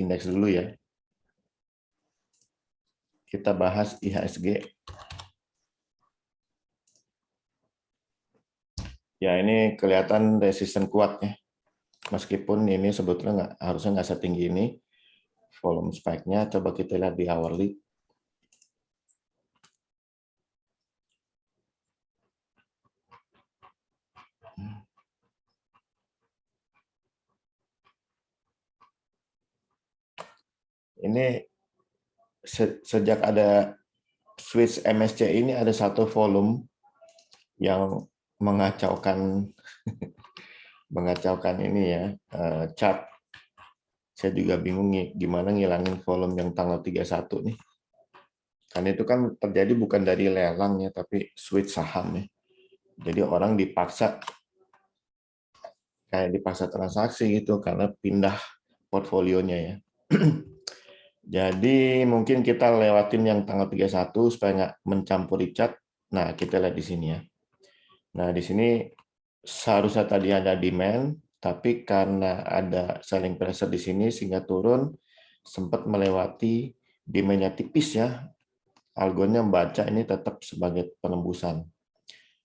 indeks dulu ya. Kita bahas IHSG. Ya, ini kelihatan resisten kuat ya. Meskipun ini sebetulnya harusnya nggak setinggi ini. Volume spike-nya, coba kita lihat di hourly. Ini sejak ada switch MSC ini ada satu volume yang mengacaukan ini ya, chart. Saya juga bingung nih gimana ngilangin volume yang tanggal 31 nih. Kan itu kan terjadi bukan dari lelang ya, tapi switch saham ya. Jadi orang dipaksa transaksi gitu karena pindah portfolionya ya. Jadi mungkin kita lewatin yang tanggal 31 supaya nggak mencampuri chart. Nah, kita lihat di sini ya. Nah, di sini seharusnya tadi ada demand, tapi karena ada selling pressure di sini sehingga turun, sempat melewati demand-nya tipis ya. Algonya membaca ini tetap sebagai penembusan.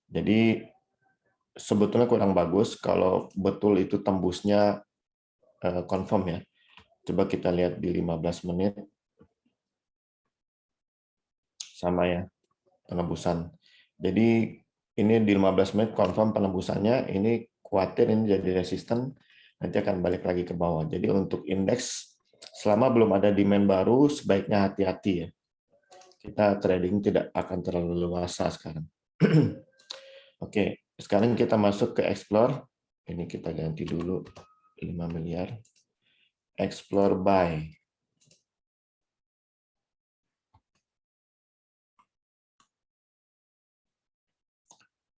Jadi sebetulnya kurang bagus kalau betul itu tembusnya confirm ya. Coba kita lihat di 15 menit. Sama ya, penembusan. Jadi ini di 15 menit confirm penembusannya, ini khawatir ini jadi resisten, nanti akan balik lagi ke bawah. Jadi untuk indeks, selama belum ada demand baru, sebaiknya hati-hati ya. Kita trading tidak akan terlalu leluasa sekarang. Oke, sekarang kita masuk ke explore. Ini kita ganti dulu 5 miliar. Explore buy.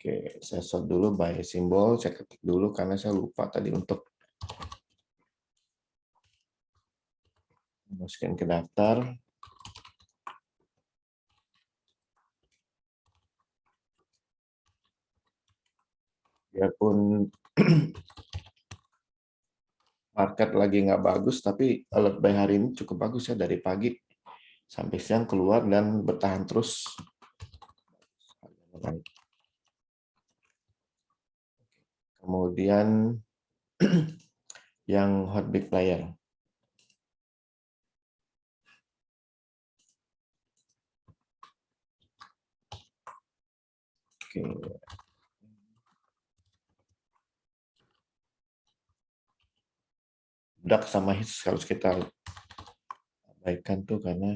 Oke, saya short dulu buy simbol, saya ketik dulu karena saya lupa tadi untuk masukin ke daftar. Biarpun market lagi nggak bagus, tapi alert buy hari ini cukup bagus ya, dari pagi sampai siang keluar dan bertahan terus. Kemudian yang hot big player. Oke. DAX sama HITS harus kita abaikan tuh karena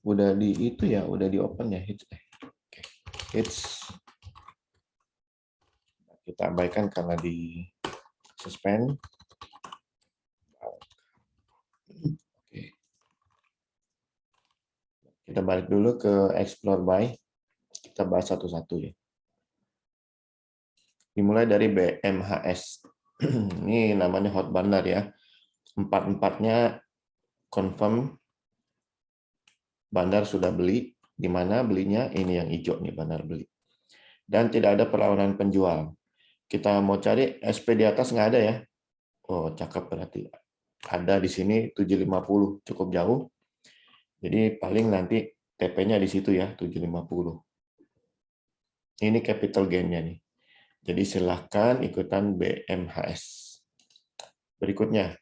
udah di itu ya, udah di open ya HITS. Oke. HITS kita abaikan karena di suspend. Oke. Kita balik dulu ke explore buy. Kita bahas satu-satu ya. Dimulai dari BMHS. Ini namanya hot bandar ya. Empat-empatnya confirm bandar sudah beli. Di mana belinya? Ini yang hijau nih, bandar beli. Dan tidak ada perlawanan penjual. Kita mau cari SP di atas nggak ada ya. Oh, cakep berarti. Ada di sini 750, cukup jauh. Jadi paling nanti TP-nya di situ ya, 750. Ini capital gain-nya nih. Jadi silahkan ikutan BMHS. Berikutnya.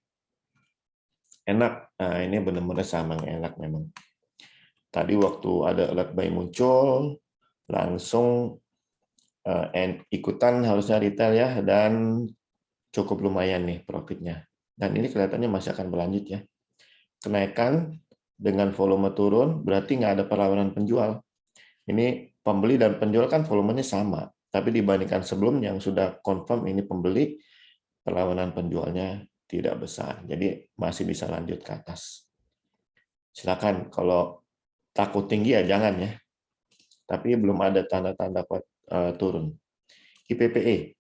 Enak. Nah, ini benar-benar sama enak memang. Tadi waktu ada alert buy muncul, langsung ikutan harusnya retail ya, dan cukup lumayan nih profitnya. Dan ini kelihatannya masih akan berlanjut ya. Kenaikan dengan volume turun, berarti nggak ada perlawanan penjual. Ini pembeli dan penjual kan volumenya sama, tapi dibandingkan sebelumnya yang sudah confirm ini pembeli, perlawanan penjualnya tidak besar. Jadi masih bisa lanjut ke atas. Silakan, kalau takut tinggi ya jangan ya. Tapi belum ada tanda-tanda turun. IPPE.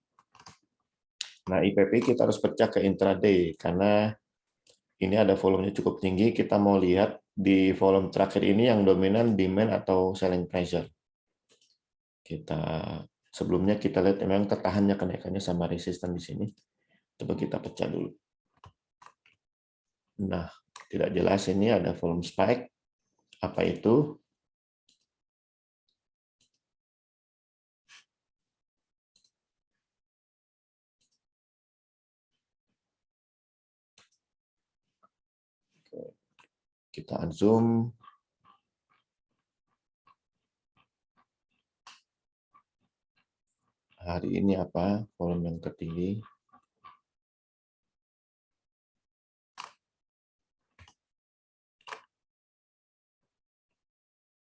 Nah, IPPE kita harus pecah ke intraday karena ini ada volumenya cukup tinggi. Kita mau lihat di volume terakhir ini yang dominan demand atau selling pressure. Sebelumnya kita lihat memang tertahannya kenaikannya sama resisten di sini. Coba kita pecah dulu. Nah, Tidak jelas ini ada volume spike. Apa itu? Kita unzoom. Hari ini apa volume yang tertinggi?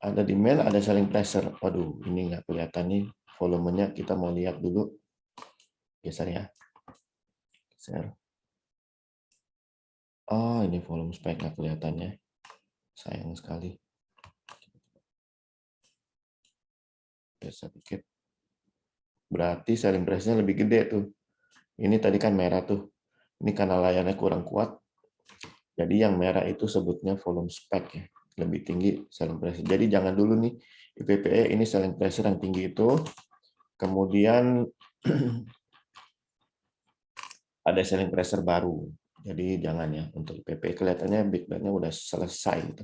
Ada demand, ada selling pressure. Waduh, ini nggak kelihatan nih volumenya. Kita mau lihat dulu. Geser ya. Geser. Oh, ini volume spike nggak kelihatannya. Sayang sekali. Geser dikit. Berarti selling pressure-nya lebih gede tuh. Ini tadi kan merah tuh. Ini karena layarnya kurang kuat. Jadi yang merah itu sebutnya volume spike ya. Lebih tinggi selling pressure. Jadi jangan dulu nih IPPE ini selling pressure yang tinggi itu. Kemudian ada selling pressure baru. Jadi jangan ya untuk IPPE kelihatannya big band-nya udah selesai gitu.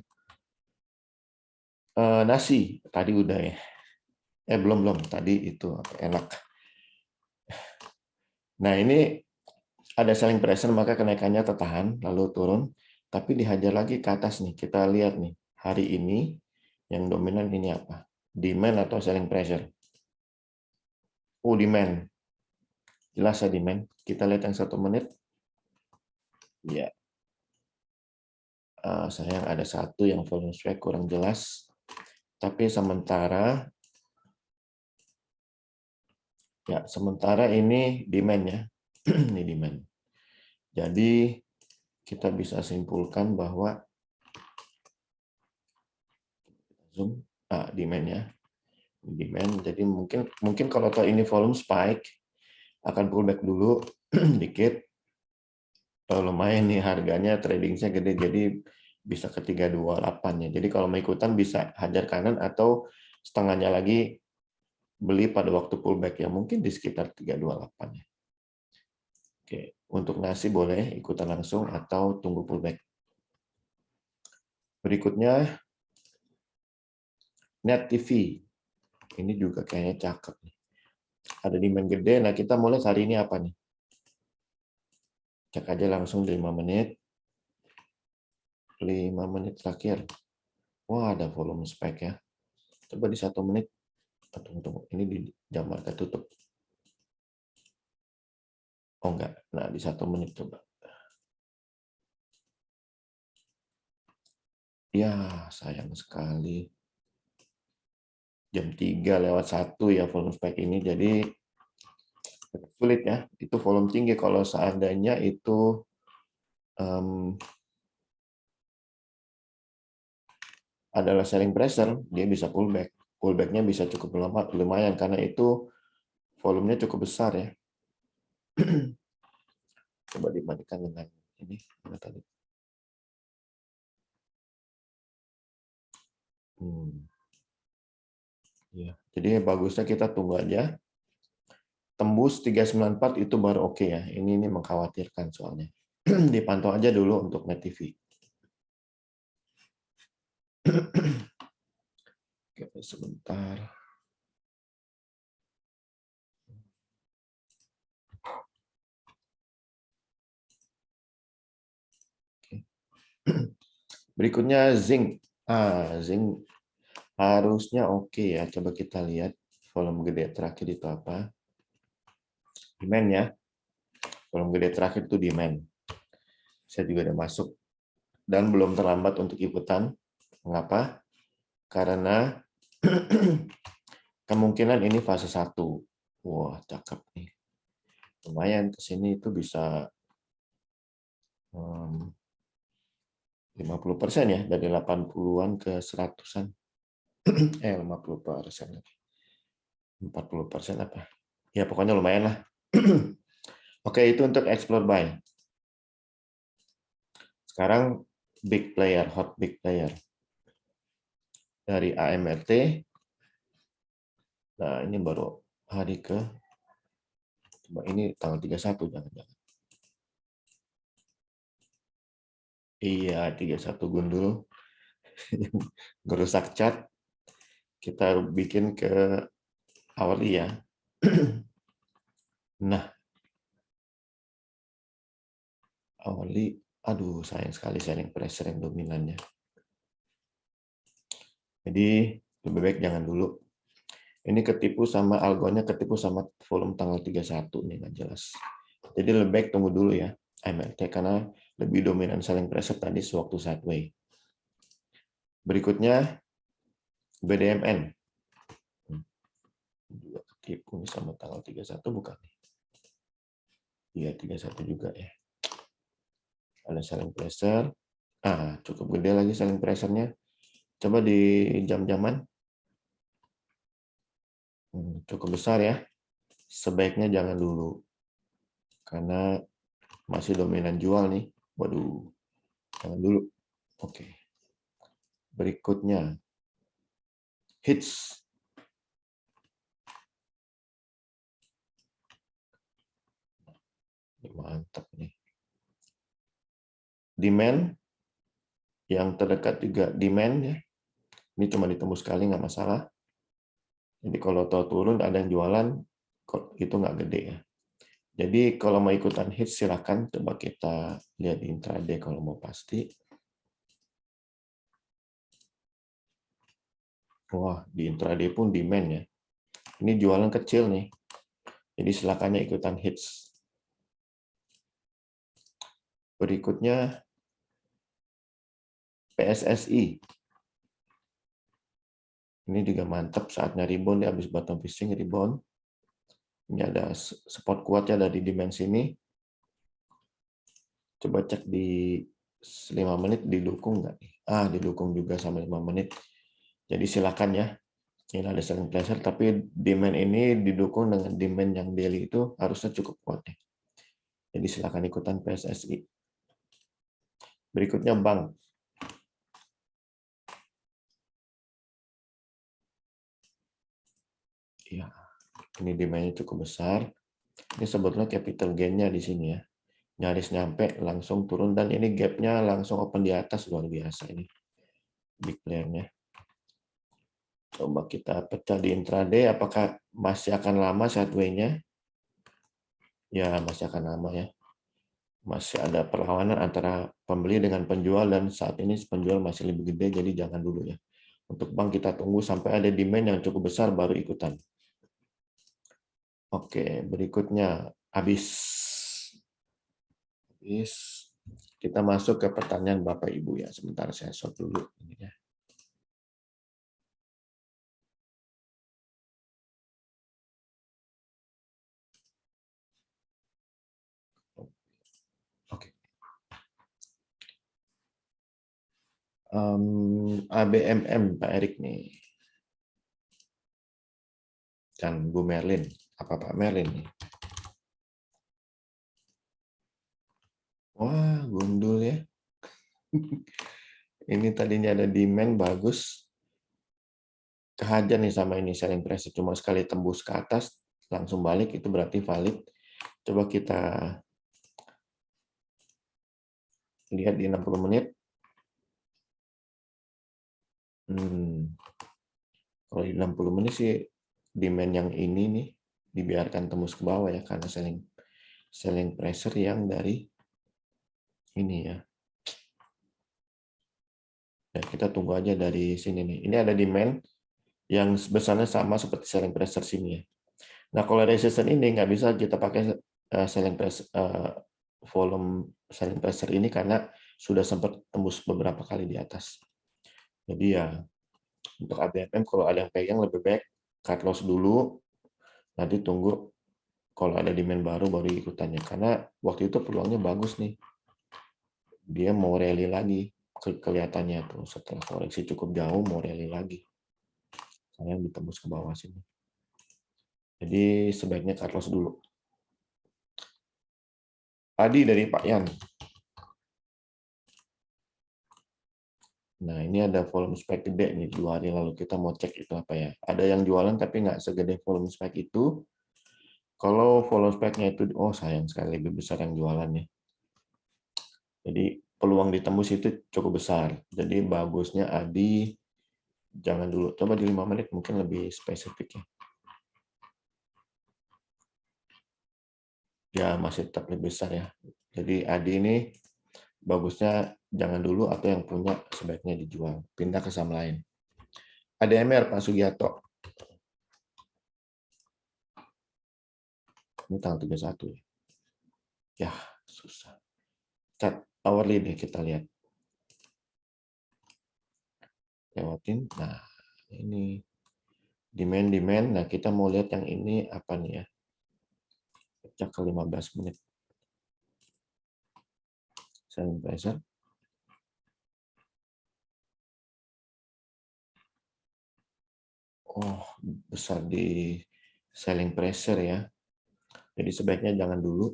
Nasi tadi udah ya. Belum tadi itu enak. Nah, ini ada selling pressure maka kenaikannya tertahan lalu turun, tapi dihajar lagi ke atas nih. Kita lihat nih, hari ini yang dominan ini apa? Demand atau selling pressure? Oh, demand. Jelas ya demand. Kita lihat yang 1 menit. Ya, sayang ada satu yang volume spike kurang jelas. Tapi sementara ini demand ya. Ini demand. Jadi kita bisa simpulkan bahwa demand ya. Demand. Jadi mungkin kalau ini volume spike akan pullback dulu dikit. Lumayan nih harganya tradingnya gede jadi bisa ke 328 ya. Jadi kalau mau ikutan bisa hajar kanan atau setengahnya lagi beli pada waktu pullback ya mungkin di sekitar 328 ya. Oke, untuk nasi boleh ikutan langsung atau tunggu pullback. Berikutnya Net TV. Ini juga kayaknya cakep nih. Ada demand gede. Nah, kita mulai hari ini apa nih? Cek aja langsung di 5 menit. 5 menit terakhir. Wah, ada volume spike ya. Coba di 1 menit. Tunggu. Ini di jam market tutup. Oh enggak. Nah, di 1 menit coba. Ya, sayang sekali. Jam 3:01 ya volume spike ini. Jadi sulit ya. Itu volume tinggi. Kalau seandainya itu adalah selling pressure, dia bisa pullback. Pullback-nya bisa cukup lumayan karena itu volumenya cukup besar ya. Coba dibandingkan dengan ini tadi. Ya. Jadi bagusnya kita tunggu aja. Tembus 394 itu baru oke ya. Ini mengkhawatirkan soalnya. Dipantau aja dulu untuk Net TV. Oke, sebentar. Berikutnya zinc. Zinc harusnya oke ya. Coba kita lihat volume gede terakhir itu apa. Demand ya. Volume gede terakhir itu demand. Saya juga udah masuk dan belum terlambat untuk ikutan. Mengapa? Karena kemungkinan ini fase 1. Wah, cakep nih. Lumayan ke sini itu bisa 50% ya, dari 80-an ke 100-an. 50%. 40% apa? Ya, pokoknya lumayan lah. Oke, itu untuk explore buy. Sekarang big player, hot big player. Dari AMRT. Nah, ini baru hari ke, coba ini tanggal 31 jangan-jangan. Iya, 31 gundul. Ngerusak cat. Kita bikin ke hourly ya. Nah, hourly, aduh sayang sekali selling pressure yang dominannya. Jadi lebih baik jangan dulu. Ini ketipu sama algonya, ketipu sama volume tanggal 31 nih, nggak jelas. Jadi lebih baik tunggu dulu ya, MLT, karena lebih dominan selling pressure tadi sewaktu sideway. Berikutnya BDMN. Juga ketipu sama tanggal 31 bukan? Iya, 31 juga ya. Ada selling pressure. Cukup gede lagi selling pressure-nya. Coba di jam-jaman. Cukup besar ya. Sebaiknya jangan dulu. Karena masih dominan jual nih. Waduh, jangan dulu. Oke. Berikutnya. Hits. Mantap nih. Demand. Yang terdekat juga demand ya. Ini cuma ditembus sekali, nggak masalah. Jadi kalau tahu turun ada yang jualan, itu nggak gede ya. Jadi kalau mau ikutan hits silakan, coba kita lihat di intraday kalau mau pasti. Wah, di intraday pun demand ya. Ini jualan kecil nih. Jadi silakannya ikutan hits. Berikutnya PSSI. Ini juga mantap saatnya rebound ya, habis bottom fishing rebound. Ini ada support kuatnya dari dimensi ini. Coba cek di 5 menit didukung nggak nih? Didukung juga sama 5 menit. Jadi silakan ya. Ini ada selling pressure, tapi demand ini didukung dengan demand yang daily itu harusnya cukup kuat ya. Jadi silakan ikutan PSSI. Berikutnya bank. Ya, ini demand-nya cukup besar. Ini sebetulnya capital gain-nya di sini ya. Nyaris nyampe, langsung turun, dan ini gap-nya langsung open di atas, luar biasa ini. Big player-nya. Coba kita pecah di intraday, apakah masih akan lama sideway-nya? Ya, masih akan lama ya. Masih ada perlawanan antara pembeli dengan penjual, dan saat ini penjual masih lebih gede, jadi jangan dulu ya. Untuk bank kita tunggu sampai ada demand yang cukup besar baru ikutan. Oke, berikutnya habis. Kita masuk ke pertanyaan Bapak Ibu ya. Sebentar saya short dulu ini ya. Oke. ABMM Pak Erik nih. Dan Bu Merlin. Apa Pak Merlin nih? Wah, gundul ya. Ini tadinya ada demand bagus. Kehajar nih sama ini selling pressure, cuma sekali tembus ke atas langsung balik, itu berarti valid. Coba kita lihat di 60 menit. Kalau di 60 menit sih demand yang ini nih dibiarkan tembus ke bawah ya, karena selling pressure yang dari ini ya. Ya, kita tunggu aja dari sini nih. Ini ada demand yang besarnya sama seperti selling pressure sini ya. Nah, kalau resistance ini nggak bisa kita pakai selling pressure, volume selling pressure ini, karena sudah sempat tembus beberapa kali di atas. Jadi ya untuk ABMM kalau ada yang pegang lebih baik cut loss dulu, nanti tunggu kalau ada demand baru ikutannya, karena waktu itu peluangnya bagus nih. Dia mau rally lagi, kelihatannya tuh setelah koreksi cukup jauh mau rally lagi. Sayang ditembus ke bawah sini. Jadi sebaiknya cut loss dulu. Tadi dari Pak Yan. Nah, ini ada volume spike gede nih, 2 hari lalu kita mau cek itu apa ya. Ada yang jualan tapi nggak segede volume spike itu. Kalau volume spike-nya itu, sayang sekali lebih besar yang jualannya. Jadi peluang ditembus itu cukup besar. Jadi bagusnya Adi jangan dulu. Coba di 5 menit mungkin lebih spesifik ya. Ya masih tetap lebih besar ya. Jadi Adi ini bagusnya jangan dulu, atau yang punya sebaiknya dijual, pindah ke saham lain. ADMR Pak Sugiarto. Ini tanggal 31 ya. Ya, susah. Chart hourly deh kita lihat. Lewatin. Nah, ini demand. Nah, kita mau lihat yang ini apa nih ya. Pecah ke 15 menit. Selling pressure. Oh, besar di selling pressure ya. Jadi sebaiknya jangan dulu.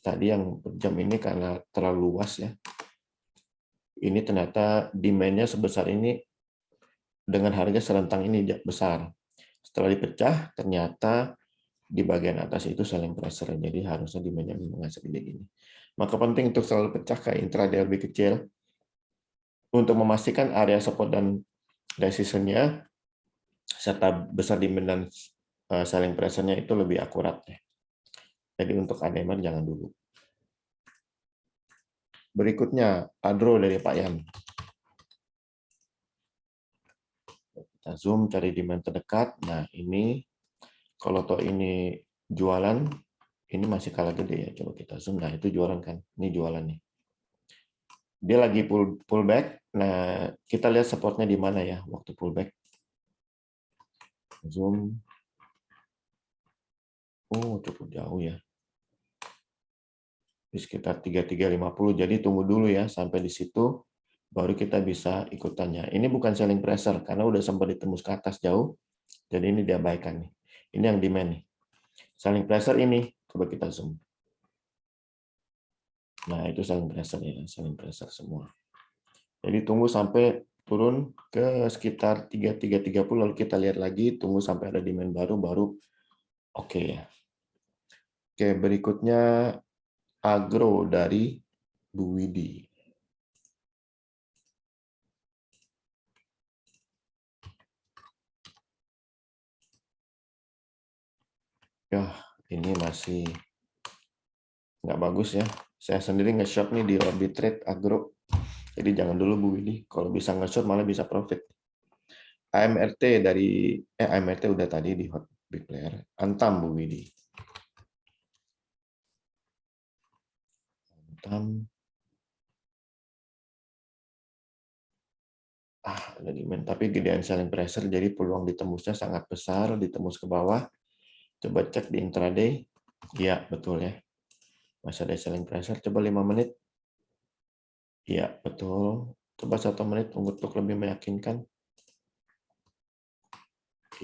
Tadi yang jam ini karena terlalu luas ya. Ini ternyata demand-nya sebesar ini dengan harga serentang ini besar. Setelah dipecah, ternyata di bagian atas itu selling pressure. Jadi harusnya demand-nya memang segede gini. Maka penting untuk selalu pecah ke intraday lebih kecil untuk memastikan area support dan resistance-nya serta besar demand dan selling pressure-nya itu lebih akurat ya. Jadi untuk ADMR jangan dulu. Berikutnya Adro dari Pak Yan. Kita zoom cari demand terdekat. Nah, ini kalau toh ini jualan, ini masih kalah gede ya. Coba kita zoom. Nah, itu jualan kan. Ini jualan nih. Dia lagi pullback. Nah, kita lihat supportnya di mana ya waktu pullback. Zoom. Oh, cukup jauh ya. Di sekitar 3350. Jadi tunggu dulu ya sampai di situ baru kita bisa ikutannya. Ini bukan selling pressure karena udah sempat ditembus ke atas jauh. Jadi ini diabaikan nih. Ini yang demand nih. Selling pressure ini coba kita zoom. Nah, itu selling pressure ya, selling pressure semua. Jadi tunggu sampai turun ke sekitar 3330 lalu kita lihat lagi, tunggu sampai ada demand baru oke ya. Oke, berikutnya Agro dari Bu Widi. Ya, ini masih nggak bagus ya. Saya sendiri nge-short nih di Orbit Trade Agro. Jadi jangan dulu Bu Widi. Kalau bisa nge-short malah bisa profit. AMRT dari AMRT udah tadi di hot big player. Antam Bu Widi. Antam. Ada demand. Tapi gedean selling pressure, jadi peluang ditembusnya sangat besar, ditembus ke bawah. Coba cek di intraday. Iya, betul ya. Masih ada selling pressure. Coba 5 menit. Iya, betul. Coba 1 menit untuk lebih meyakinkan.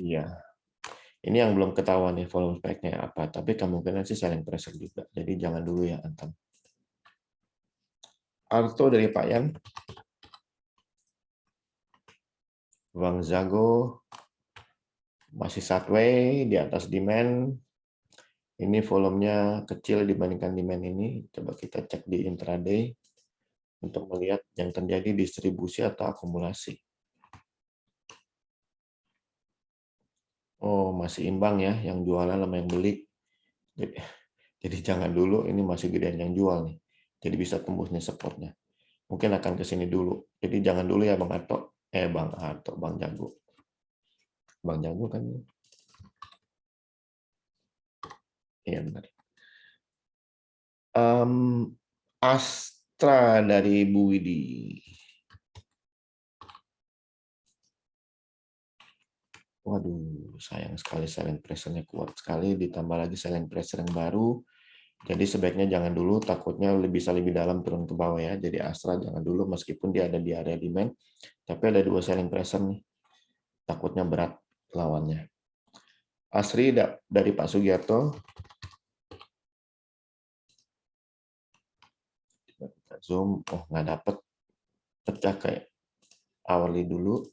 Iya. Ini yang belum ketahuan nih volume spike-nya apa. Tapi kemungkinan sih selling pressure juga. Jadi jangan dulu ya, Antam. Arto dari Pak Yan. Bang Zago. Masih sideways di atas demand. Ini volumenya kecil dibandingkan demand ini. Coba kita cek di intraday untuk melihat yang terjadi distribusi atau akumulasi. Oh, masih imbang ya, yang jualan sama yang beli. Jadi jangan dulu, ini masih gedean yang jual nih. Jadi bisa tembusnya supportnya. Mungkin akan ke sini dulu. Jadi jangan dulu ya Bang Arto. Bang Arto, Bang Jago. Bang Jago kan. Iya benar. Astra dari Bu Widi. Waduh, sayang sekali selling pressure-nya kuat sekali, ditambah lagi selling pressure yang baru. Jadi sebaiknya jangan dulu, takutnya bisa lebih dalam turun ke bawah ya. Jadi Astra jangan dulu, meskipun dia ada di area demand, tapi ada 2 selling pressure nih. Takutnya berat lawannya. Asri dari Pak Sugiarto. Kita zoom, oh nggak dapet. Pecah kayak hourly dulu.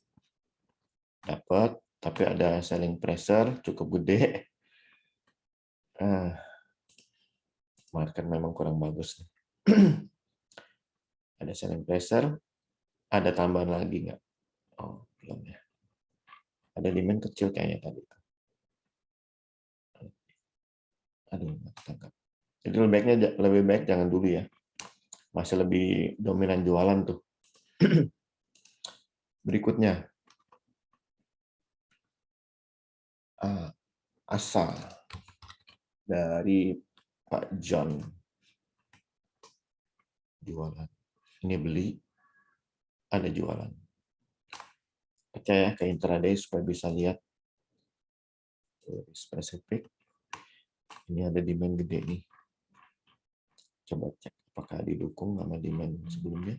Dapat, tapi ada selling pressure cukup gede. Market memang kurang bagus. Ada selling pressure, ada tambahan lagi nggak? Oh, belum ya. Ada demand kecil kayaknya tadi. Aduh, nggak ketangkap. Jadi lebih baik jangan dulu ya. Masih lebih dominan jualan tuh. Berikutnya, asal dari Pak John. Jualan. Ini beli, ada jualan. Baca ya ke intraday supaya bisa lihat spesifik. Ini ada demand gede nih. Coba cek apakah didukung sama demand sebelumnya.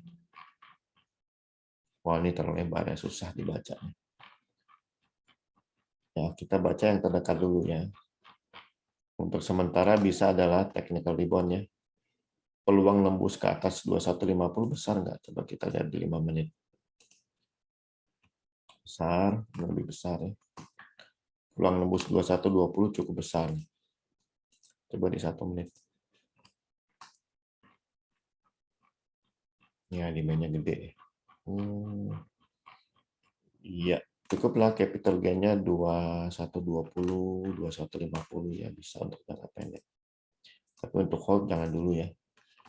Wah, ini terlalu lebar ya, susah dibaca. Ya, kita baca yang terdekat dulu ya. Untuk sementara bisa adalah technical rebound ya. Peluang nembus ke atas 2150 besar nggak? Coba kita lihat di 5 menit. Besar, lebih besar ya. Peluang nembus 2120 cukup besar. Coba di 1 menit. Ya, demand-nya gede. Iya, cukuplah capital gain-nya 2120, 2150 ya bisa untuk jangka pendek. Tapi untuk hold jangan dulu ya.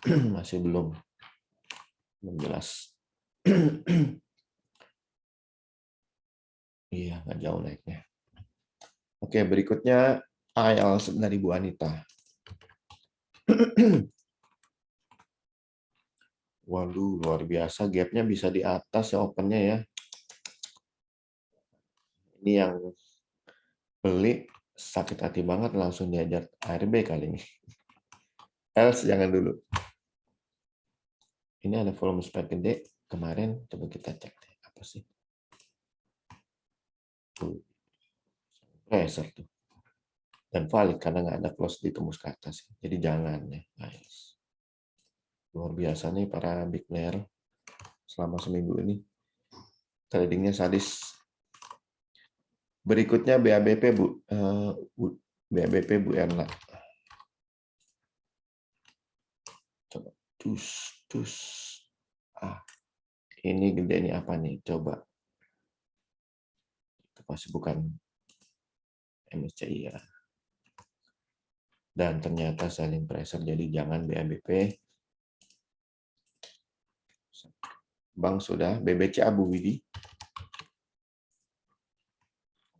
Masih belum jelas. Iya, nggak jauh naiknya. Oke, berikutnya IELTS dari Bu Anita. Waduh, luar biasa. Gap-nya bisa di atas ya open-nya ya. Ini yang beli sakit hati banget langsung diajar ARB kali ini. IELTS jangan dulu. Ini ada volume spread gede. Kemarin coba kita cek deh. Apa sih? Pressure tuh. Dan valid karena nggak ada close di tembus ke atas. Jadi jangan ya. Nice. Luar biasa nih para big player selama seminggu ini. Tradingnya sadis. Berikutnya BABP Bu. BABP Bu Erna. Coba. Tus. Ini gede nih apa nih? Coba. Itu pasti bukan MSCI ya. Dan ternyata selling pressure, jadi jangan BABP. Bank sudah, BBC Abu Widi.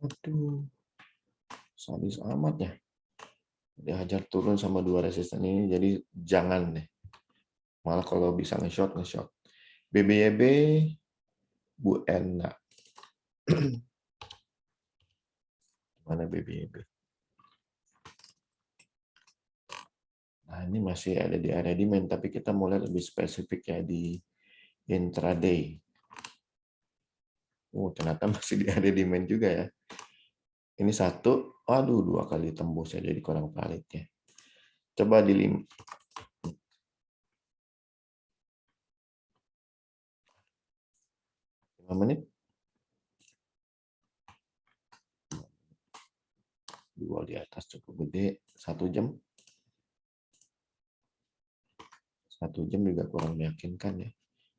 Aduh, sadis amat ya. Dihajar turun sama 2 resisten ini, jadi jangan deh. Malah kalau bisa nge-short. BBYB, Bu Enda. Mana BBYB? Nah, ini masih ada di area demand, tapi kita mulai lebih spesifik ya di intraday. Ternyata masih di area demand juga ya. Ini 1, waduh 2 kali tembus ya, jadi kurang valid ya. Coba di 5 menit. 2 di atas cukup gede, 1 jam. 1 jam juga kurang meyakinkan ya.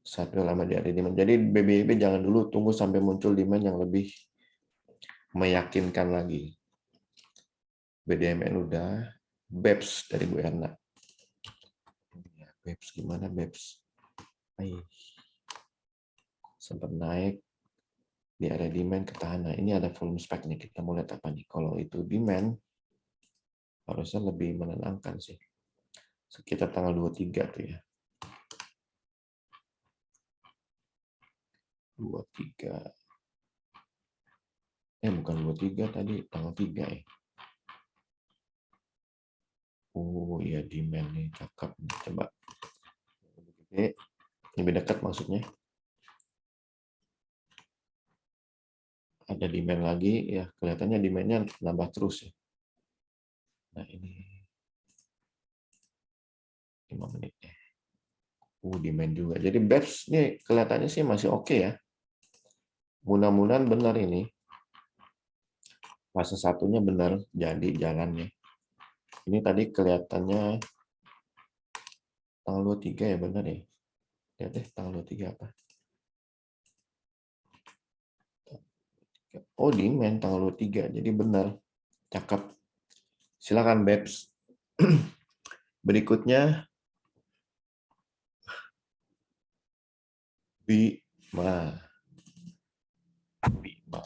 Satu lama di area demand. Jadi BBB jangan dulu, tunggu sampai muncul demand yang lebih meyakinkan lagi. BDMN udah, BEPS dari Bu Erna. BEPS gimana BEPS? Sempat naik di area demand ketahan. Nah, ini ada volume spike nih. Kita mau lihat apa nih? Kalau itu demand, harusnya lebih menenangkan sih. Sekitar tanggal 23 tuh ya. 23. Bukan 23 tadi, tanggal 3 ya. Oh iya, demand nih, cakep. Coba. Lebih dekat maksudnya. Ada demand lagi, ya kelihatannya demand-nya nambah terus ya. Nah ini 5 menit ya. Demand juga. Jadi BEPS ini kelihatannya sih masih oke ya. Mudah-mudahan benar ini. Fase satunya benar jadi jalannya. Ini tadi kelihatannya tanggal 23 ya benar ya. Lihat deh tanggal 23 apa. Oh, demand tanggal 23. Jadi benar. Cakep. Silakan, Babs. Berikutnya Bima. Bima.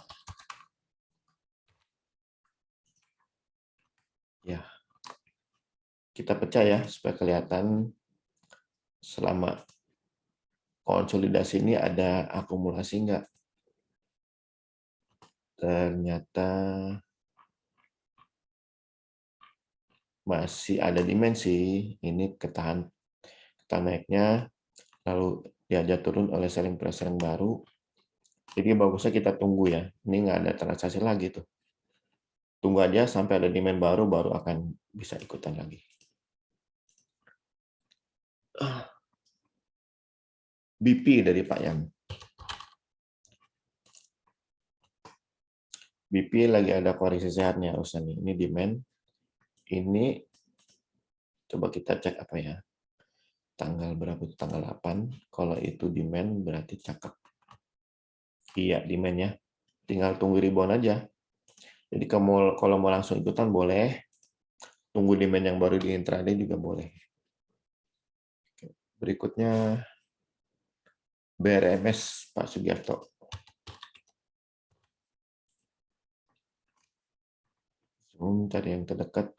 Ya. Kita pecah ya supaya kelihatan selama konsolidasi ini ada akumulasi enggak. Ternyata masih ada dimensi. Ini ketahan naiknya, lalu diajak turun oleh selling pressure yang baru. Jadi bagusnya kita tunggu ya. Ini nggak ada transaksi lagi tuh. Tunggu aja sampai ada demand baru, baru akan bisa ikutan lagi. BP dari Pak Yan. BP lagi ada koreksi sehatnya harusnya nih. Ini demand. Ini coba kita cek apa ya. Tanggal berapa itu? Tanggal 8. Kalau itu demand berarti cakep. Iya, demand ya. Tinggal tunggu rebound aja. Jadi kalau mau langsung ikutan boleh. Tunggu demand yang baru di intraday juga boleh. Berikutnya BRMS Pak Sugiarto. Cari yang terdekat.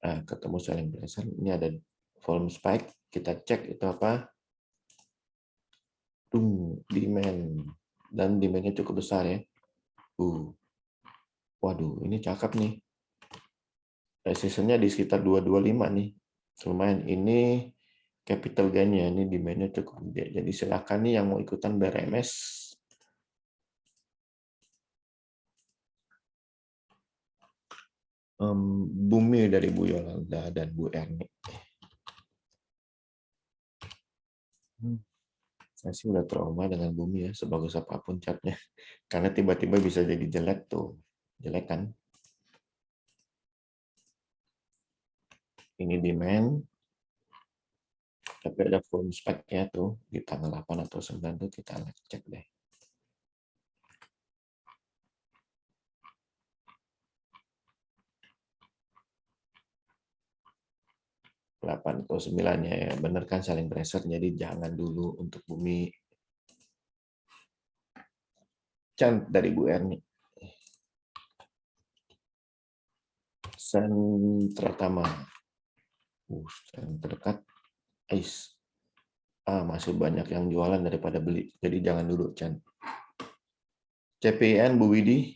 Ketemu selling pressure. Ini ada volume spike. Kita cek itu apa. Demand. Dan demand-nya cukup besar ya. Waduh, ini cakep nih. Resistance-nya di sekitar 225 nih. Lumayan. Ini capital gain-nya. Ini demand-nya cukup gede. Jadi silakan nih yang mau ikutan BRMS. Bumi dari Bu Yolanda dan Bu Erni. Saya sih udah trauma dengan Bumi ya, sebagus apapun chartnya. Karena tiba-tiba bisa jadi jelek tuh. Jelek kan? Ini demand. Tapi ada volume spike-nya tuh di tanggal 8 atau 9 tuh kita cek deh. 8 atau 9 ya, bener kan selling pressure, jadi jangan dulu untuk Bumi. Chan dari Bu Erni. Sentratama. Yang terdekat. Masih banyak yang jualan daripada beli, jadi jangan dulu, Chan. CPN Bu Widi.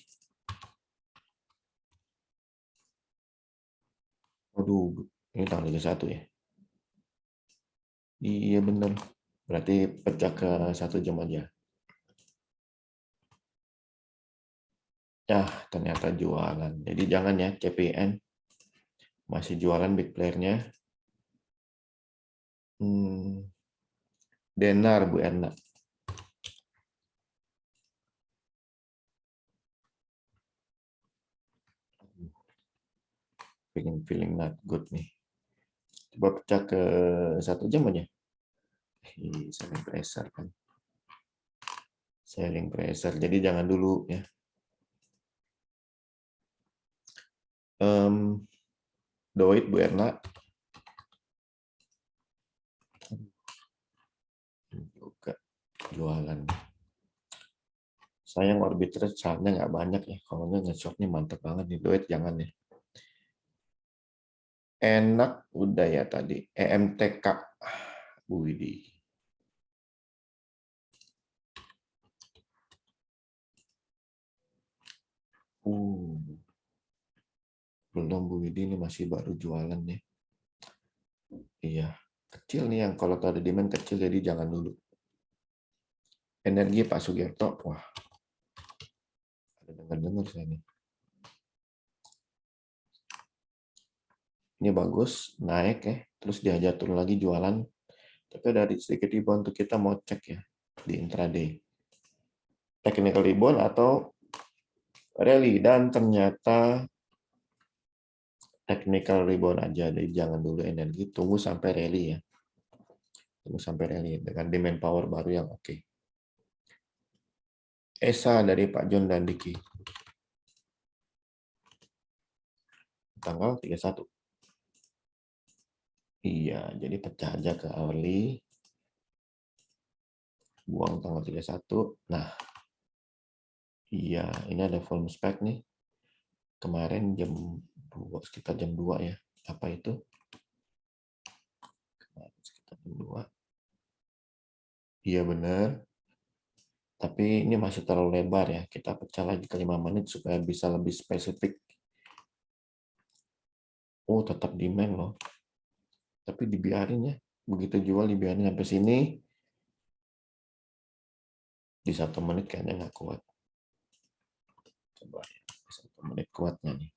Waduh, ini tanggal 31 ya. Iya bener. Berarti pecah ke 1 jam aja. Ternyata jualan. Jadi jangan ya, CPN. Masih jualan big player-nya. Denar, Bu Erna. Feeling not good nih. Coba pecah ke 1 jam aja. Selling pressure kan. Selling pressure. Jadi jangan dulu ya. Doit Bu Erna. Juga jualan. Sayang arbitrage sahamnya nggak banyak ya. Kalau nggak nge-short nih mantep banget nih. Doit jangan ya. Enak udah ya tadi. EMTK Bu Widi. Belum Bu Widi, ini masih baru jualan nih. Iya, kecil nih yang kalau ada demand kecil, jadi jangan dulu. Energi Pak Sugiarto, wah, ada dengar-dengar saya nih. Ini bagus, naik ya, terus diajak turun lagi jualan. Tapi dari sedikit rebound untuk kita mau cek ya di intraday. Technical rebound atau rally, dan ternyata technical rebound aja, jadi jangan dulu energi, tunggu sampai rally ya. tunggu sampai rally dengan demand power baru yang oke. ESA dari Pak John dan Diki. Tanggal 31. Iya, jadi pecah aja ke hourly. Buang tanggal 31. Nah, iya, ini ada volume spike nih. Kemarin jam 2, sekitar jam 2 ya. Apa itu? Kemarin sekitar jam 2. Iya benar. Tapi ini masih terlalu lebar ya. Kita pecah lagi ke 5 menit supaya bisa lebih spesifik. Oh, tetap demand loh. Tapi dibiarin ya. Begitu jual dibiarin sampai sini. Di 1 menit kayaknya nggak kuat. Coba ya. 1 menit kuatnya nih.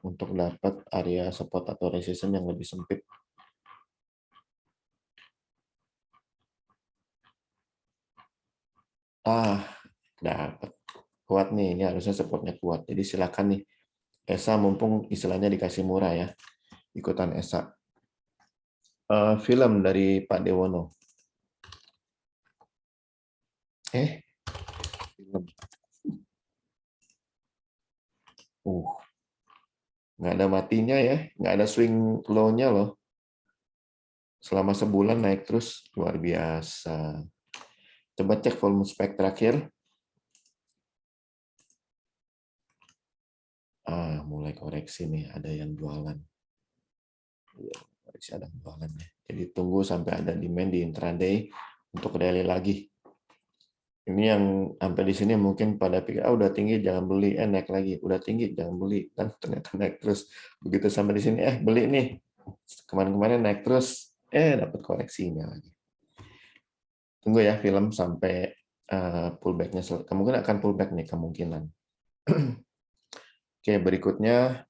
Untuk dapat area support atau resistance yang lebih sempit. Dapat. Kuat nih. Ini harusnya supportnya kuat. Jadi silakan nih. ESA mumpung istilahnya dikasih murah ya. Ikutan ESA. Film dari Pak Dewono. Film. Nggak ada matinya ya. Nggak ada swing low-nya loh. Selama sebulan naik terus. Luar biasa. Coba cek volume spike terakhir. Mulai koreksi nih. Ada yang jualan. Koreksi ada yang jualan ya. Jadi tunggu sampai ada demand di intraday untuk rally lagi. Ini yang sampai di sini mungkin pada pikir, udah tinggi jangan beli, naik lagi, udah tinggi jangan beli, dan ternyata naik terus. Begitu sampai di sini, beli nih. Kemarin-kemarin naik terus, dapat koreksinya lagi. Tunggu ya film sampai pullback-nya, kemungkinan akan pullback nih kemungkinan. Oke, berikutnya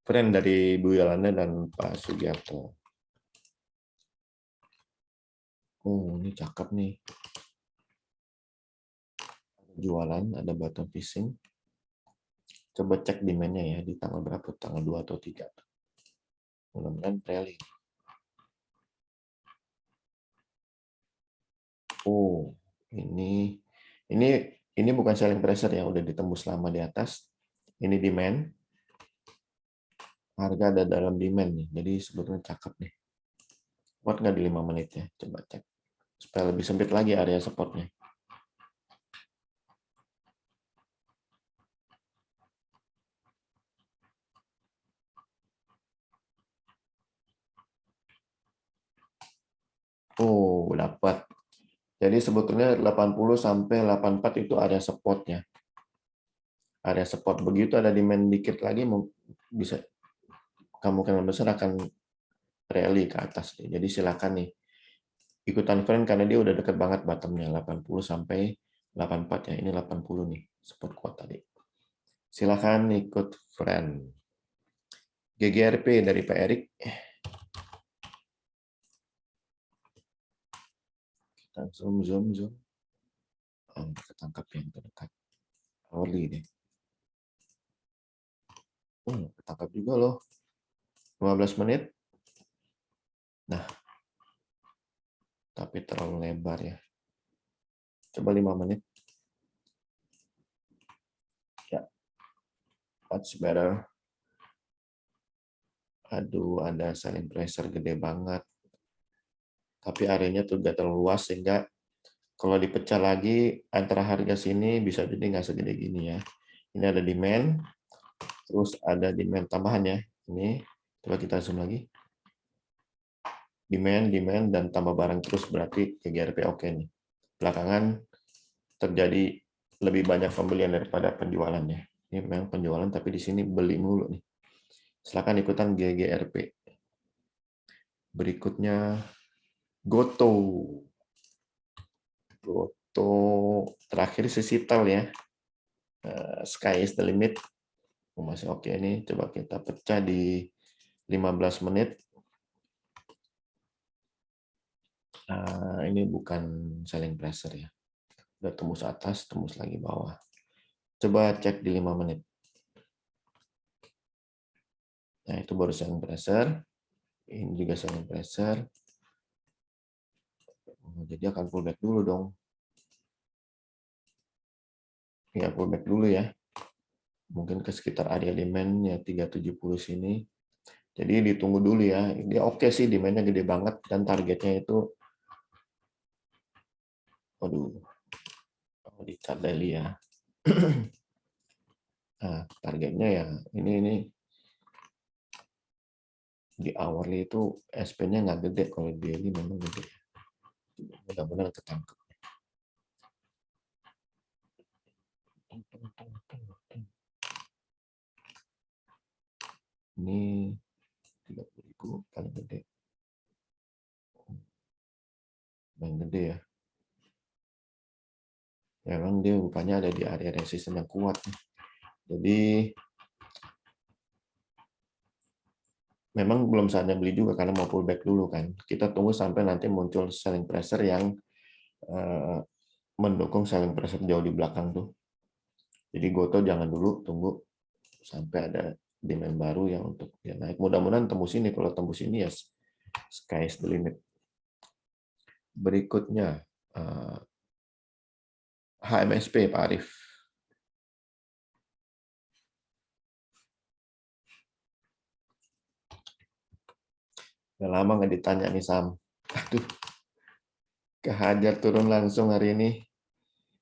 friend dari Bu Yolanda dan Pak Sugiarto. Oh, ini cakep nih. Jualan, ada bottom fishing. Coba cek demand-nya ya, di tanggal berapa? Tanggal 2 atau 3. Mudah-mudahan rally. Oh, ini bukan selling pressure yang udah ditembus lama di atas. Ini demand. Harga ada dalam demand nih. Jadi sebetulnya cakep nih. Kuat nggak di 5 menit ya? Coba cek. Supaya lebih sempit lagi area supportnya. Oh, dapat. Jadi sebetulnya 80 sampai 84 itu area supportnya. Area support. Begitu ada demand dikit lagi, bisa kemungkinan besar akan rally ke atas. Jadi silakan nih. Ikutan friend karena dia udah deket banget bottomnya 80 sampai 84 ya. Ini 80 nih support kuat tadi. Silakan ikut friend. GGRP dari Pak Erik. Kita zoom. Ketangkap yang terdekat. Hourly deh. Ketangkap juga loh. 15 menit. Nah, tapi terlalu lebar ya. Coba 5 menit. Ya, much better. Aduh, ada selling pressure gede banget. Tapi areanya tuh udah terlalu luas sehingga kalau dipecah lagi antara harga sini bisa jadi nggak segede gini ya. Ini ada demand, terus ada demand tambahan ya. Ini coba kita zoom lagi. Demand dan tambah barang terus berarti GGRP oke nih. Belakangan terjadi lebih banyak pembelian daripada penjualannya. Ini memang penjualan tapi di sini beli mulu nih. Silakan ikutan GGRP. Berikutnya Goto. Goto terakhir Sisital ya. Sky is the limit. Masih oke nih. Coba kita pecah di 15 menit. Ini bukan selling pressure ya. Udah tembus atas, tembus lagi bawah. Coba cek di 5 menit. Nah, itu baru selling pressure. Ini juga selling pressure. Jadi akan pullback dulu dong. Ya, pullback dulu ya. Mungkin ke sekitar area demand ya 370 sini. Jadi ditunggu dulu ya. Dia oke sih, demand-nya gede banget dan targetnya itu, waduh, di chart daily ya. Nah, targetnya ya ini di hourly itu SP-nya nggak gede, kalau di daily memang gede. Mudah-mudahan ketangkep. Ini 30.000 paling gede. Paling gede ya. Memang dia rupanya ada di area resisten yang kuat. Jadi memang belum saatnya beli juga karena mau pullback dulu kan. Kita tunggu sampai nanti muncul selling pressure yang mendukung selling pressure jauh di belakang tuh. Jadi goto jangan dulu, tunggu sampai ada demand baru yang untuk dia naik. Mudah-mudahan tembus ini. Kalau tembus ini ya sky is the limit. Berikutnya HMSP Pak Arief. Udah lama nggak ditanya nih Sam. Aduh, kehajar turun langsung hari ini.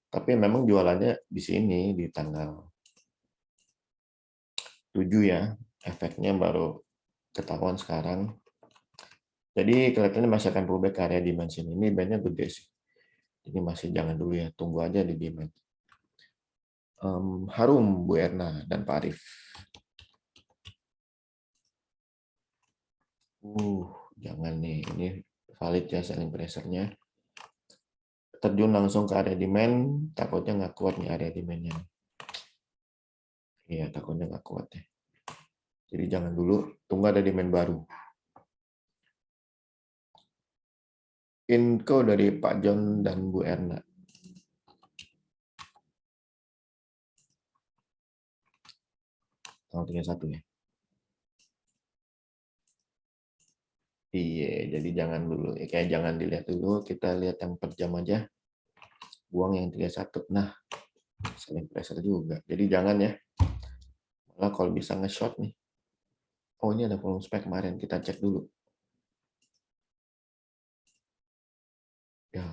Tapi memang jualannya di sini di tanggal 7 ya. Efeknya baru ketahuan sekarang. Jadi kelihatannya masih akan pullback ke area demand sini. Ini bandnya gede sih. Jadi masih jangan dulu ya, tunggu aja di demand. Harum Bu Erna dan Pak Arief. Jangan nih, ini valid ya selling pressure-nya. Terjun langsung ke area demand, takutnya nggak kuat nih area demand-nya. Iya, takutnya nggak kuat ya. Jadi jangan dulu, tunggu ada demand baru. Info dari Pak John dan Bu Erna. Tanggal 31 ya. Iya, jadi jangan dulu. Kayak jangan dilihat dulu, kita lihat yang per jam aja. Buang yang 31. Nah, selling pressure juga. Jadi jangan ya. Malah kalau bisa nge-short nih. Oh, ini ada volume spike kemarin, kita cek dulu. Ya,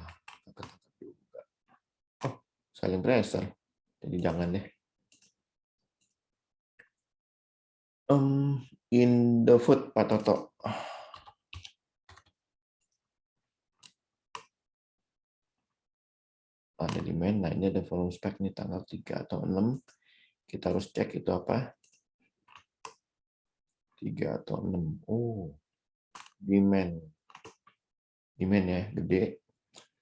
ketangkap juga. Oh, selling pressure. Jadi jangan deh. Indofood Pak Toto. Ada demand, nah ini ada volume spike nih tanggal 3 atau 6. Kita harus cek itu apa. 3 atau 6. Oh, demand. Demand ya, gede.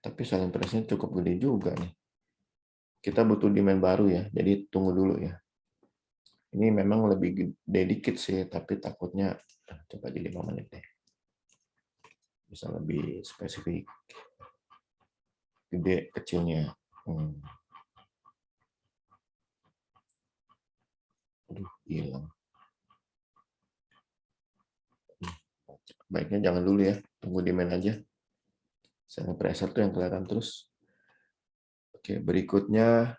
Tapi selling price-nya cukup gede juga nih. Kita butuh demand baru ya, jadi tunggu dulu ya. Ini memang lebih gede dikit sih, tapi takutnya coba di 5 menit deh. Bisa lebih spesifik. Gede, kecilnya. Aduh, hilang. Baiknya jangan dulu ya, tunggu demand aja. Selling pressure tuh yang kelihatan terus. Oke, berikutnya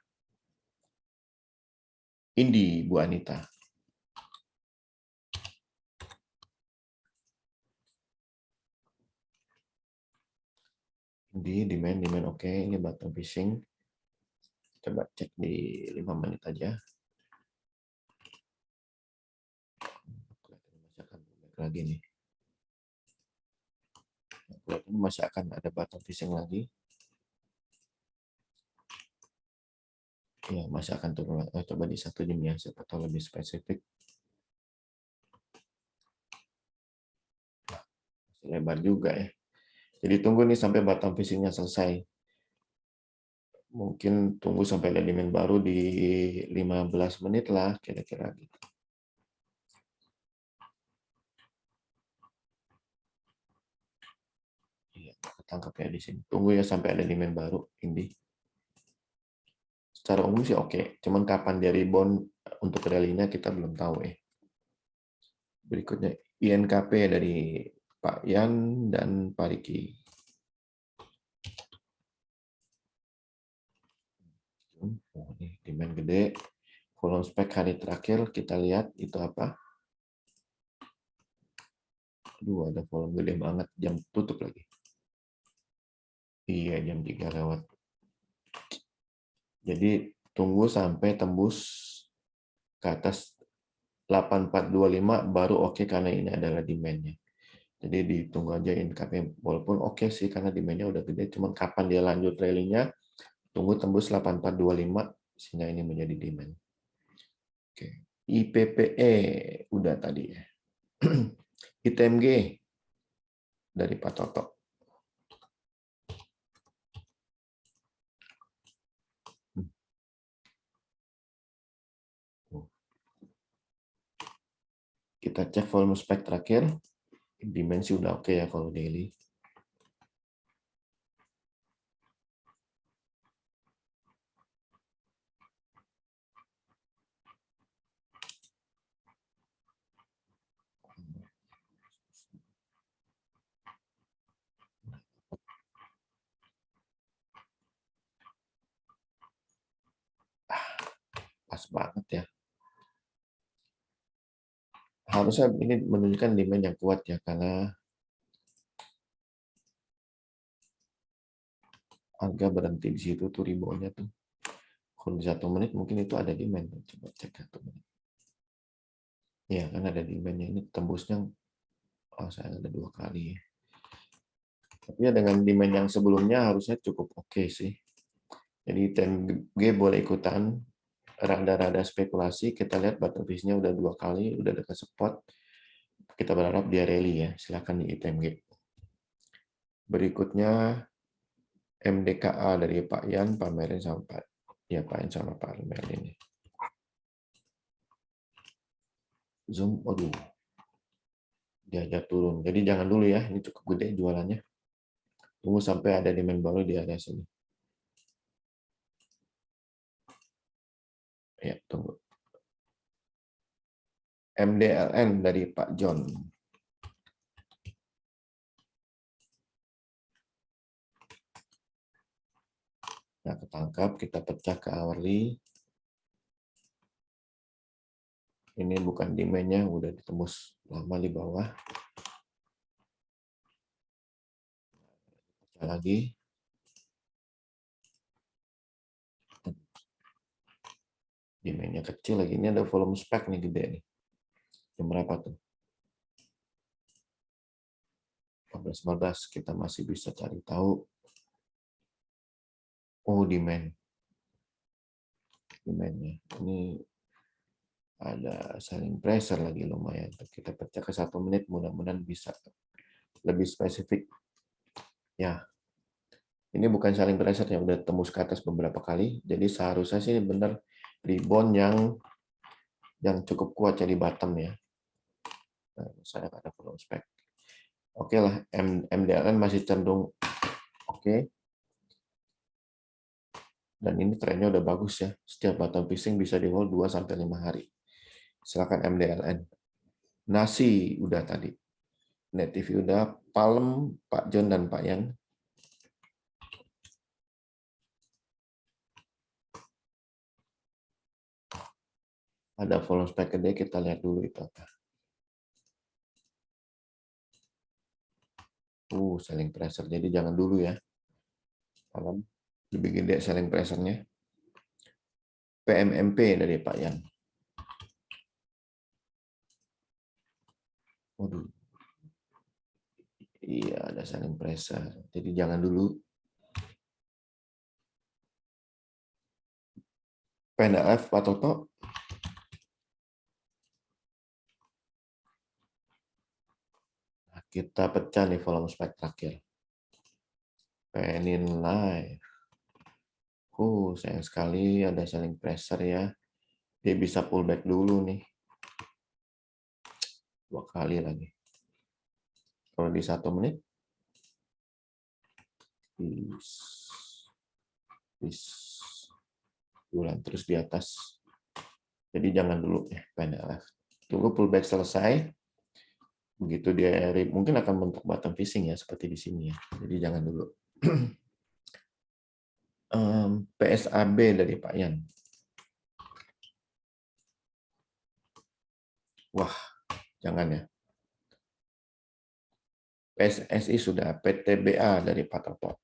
Indi, Bu Anita. Indi, demand oke. Ini bottom fishing. Coba cek di 5 menit aja. Masih akan lagi nih. Masih akan ada bottom fishing lagi. Ya, masih akan turun. Coba di 1 jam ya, siapa tahu lebih spesifik. Masih lebar juga ya. Jadi tunggu nih sampai bottom fishing-nya selesai. Mungkin tunggu sampai ada demand baru di 15 menit lah, kira-kira gitu. Iya, tangkap ya di sini. Tunggu ya sampai ada demand baru, Indi. Secara umum sih oke. Cuman kapan dia rebound untuk rally-nya kita belum tahu ya. Berikutnya INKP dari Pak Yan dan Pak Riki. Oh, ini demand gede. Volume spek hari terakhir kita lihat itu apa? Aduh, ada volume gede banget. Jam tutup lagi. Iya, jam 3 lewat. Jadi tunggu sampai tembus ke atas 8425 baru oke karena ini adalah demand-nya. Jadi ditunggu aja INKP. Walaupun oke sih karena demand-nya udah gede. Cuman kapan dia lanjut rally-nya, tunggu tembus 8425 sehingga ini menjadi demand. Oke. IPPE udah tadi ya. ITMG dari Pak Toto. Kita cek volume spek terakhir. Dimensi udah oke ya kalau daily. Pas banget ya. Harusnya ini menunjukkan demand yang kuat ya karena harga berhenti di situ tuh reboundnya tuh. Kalau di 1 menit mungkin itu ada demand. Coba cek 1 menit. Ya kan ada demandnya ini tembusnya. Oh saya ada 2 kali ya. Tapi ya dengan demand yang sebelumnya harusnya cukup oke sih. Jadi TMG boleh ikutan rada-rada spekulasi. Kita lihat bottom fish-nya udah 2 kali, udah dekat spot. Kita berharap dia rally ya. Silakan di TMG. Berikutnya MDKA dari Pak Yan, pamerin sama Pak. Ya Pak Yan sama Pak Merin ini. Zoom, aduh. Dia turun. Jadi jangan dulu ya. Ini cukup gede jualannya. Tunggu sampai ada demand baru di area sini. Ya, tunggu. MDLN dari Pak John. Nah, ketangkap, kita pecah ke hourly. Ini bukan demand-nya, udah ditembus lama di bawah. Pecah lagi. Demand-nya kecil lagi. Ini ada volume spek nih gede nih. Jam berapa tuh? 14.15 kita masih bisa cari tahu. Oh, demand. Demand-nya. Ini ada selling pressure lagi lumayan. Kita pecah ke 1 menit, mudah-mudahan bisa lebih spesifik. Ya, ini bukan selling pressure yang udah tembus ke atas beberapa kali. Jadi seharusnya sih benar rebound yang cukup kuat jadi bottom ya. Nah, saya ada volume spek. Oke lah, MDLN masih cenderung oke. Dan ini trennya udah bagus ya. Setiap bottom fishing bisa di hold 2-5 hari. Silakan MDLN. Nasi udah tadi. Net TV udah, Palem, Pak John dan Pak Yan. Ada volume spek gede, kita lihat dulu itu apa. Selling pressure. Jadi jangan dulu ya. Palem lebih gede selling pressure-nya. PMMP dari Pak Yan. Waduh. Iya, ada selling pressure. Jadi jangan dulu. PNLF Pak Toto. Nah, kita pecah nih volume spek terakhir. Penin Live. Sayang sekali ada selling pressure ya. Dia bisa pullback dulu nih. 2 kali lagi. Kalau di 1 menit. Bulan terus di atas. Jadi jangan dulu ya PNLF. Tunggu pullback selesai. Begitu dia mungkin akan bentuk bottom fishing ya, seperti di sini ya. Jadi jangan dulu. PSAB dari Pak Yan. Wah, jangan ya. PSSI sudah, PTBA dari Pak Toto.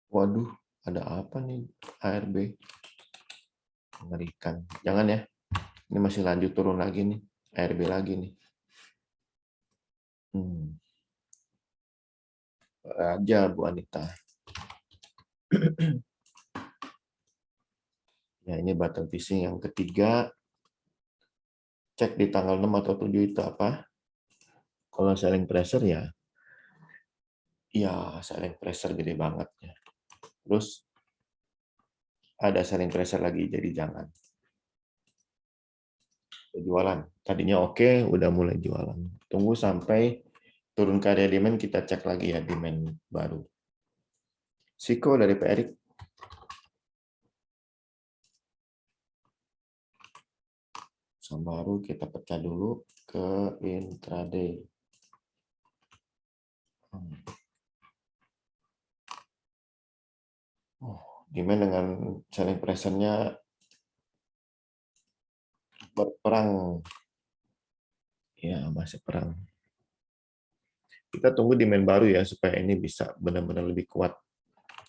Waduh, ada apa nih ARB? Mengerikan. Jangan ya. Ini masih lanjut turun lagi nih. ARB lagi nih. Raja Bu Anita. Ya, ini bottom fishing yang ketiga. Cek di tanggal 6 atau 7 itu apa? Kalau selling pressure ya selling pressure gede banget ya. Terus ada selling pressure lagi, jadi jangan. Jualan. Tadinya oke, udah mulai jualan. Tunggu sampai turun ke area demand, kita cek lagi ya demand baru. Siko dari Pak Erik. Baru kita pecah dulu ke intraday. Demand dengan selling pressure-nya berperang. Ya, masih perang. Kita tunggu demand baru ya, supaya ini bisa benar-benar lebih kuat.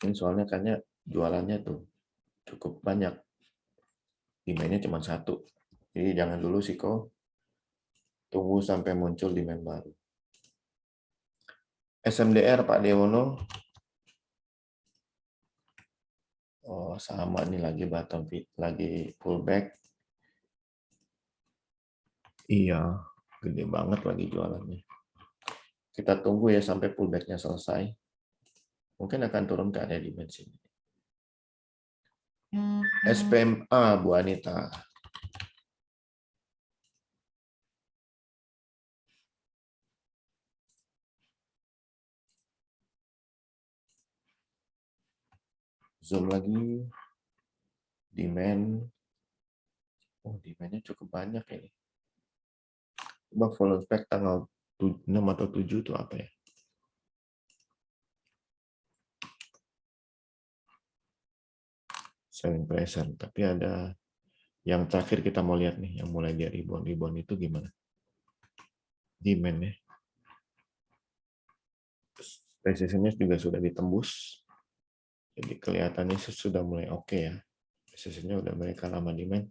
Ini soalnya kayaknya jualannya tuh cukup banyak. Demand-nya cuma satu. Jadi jangan dulu Siko. Tunggu sampai muncul demand baru. SMDR Pak Dewono. Oh, sama nih lagi bottom fit, lagi pullback. Iya, gede banget lagi jualannya. Kita tunggu ya sampai pullback-nya selesai. Mungkin akan turun ke area dimensi. SPMA Bu Anita. Zoom lagi. Demand. Oh, demand-nya cukup banyak ini. Coba follow back tanggal 6 atau 7 itu apa ya? Selling pressure. Tapi ada yang terakhir kita mau lihat nih, yang mulai dari rebound itu gimana? Demand ya. Resistance juga sudah ditembus. Jadi kelihatannya sudah mulai oke ya. Resistance-nya udah mulai kalah sama demand.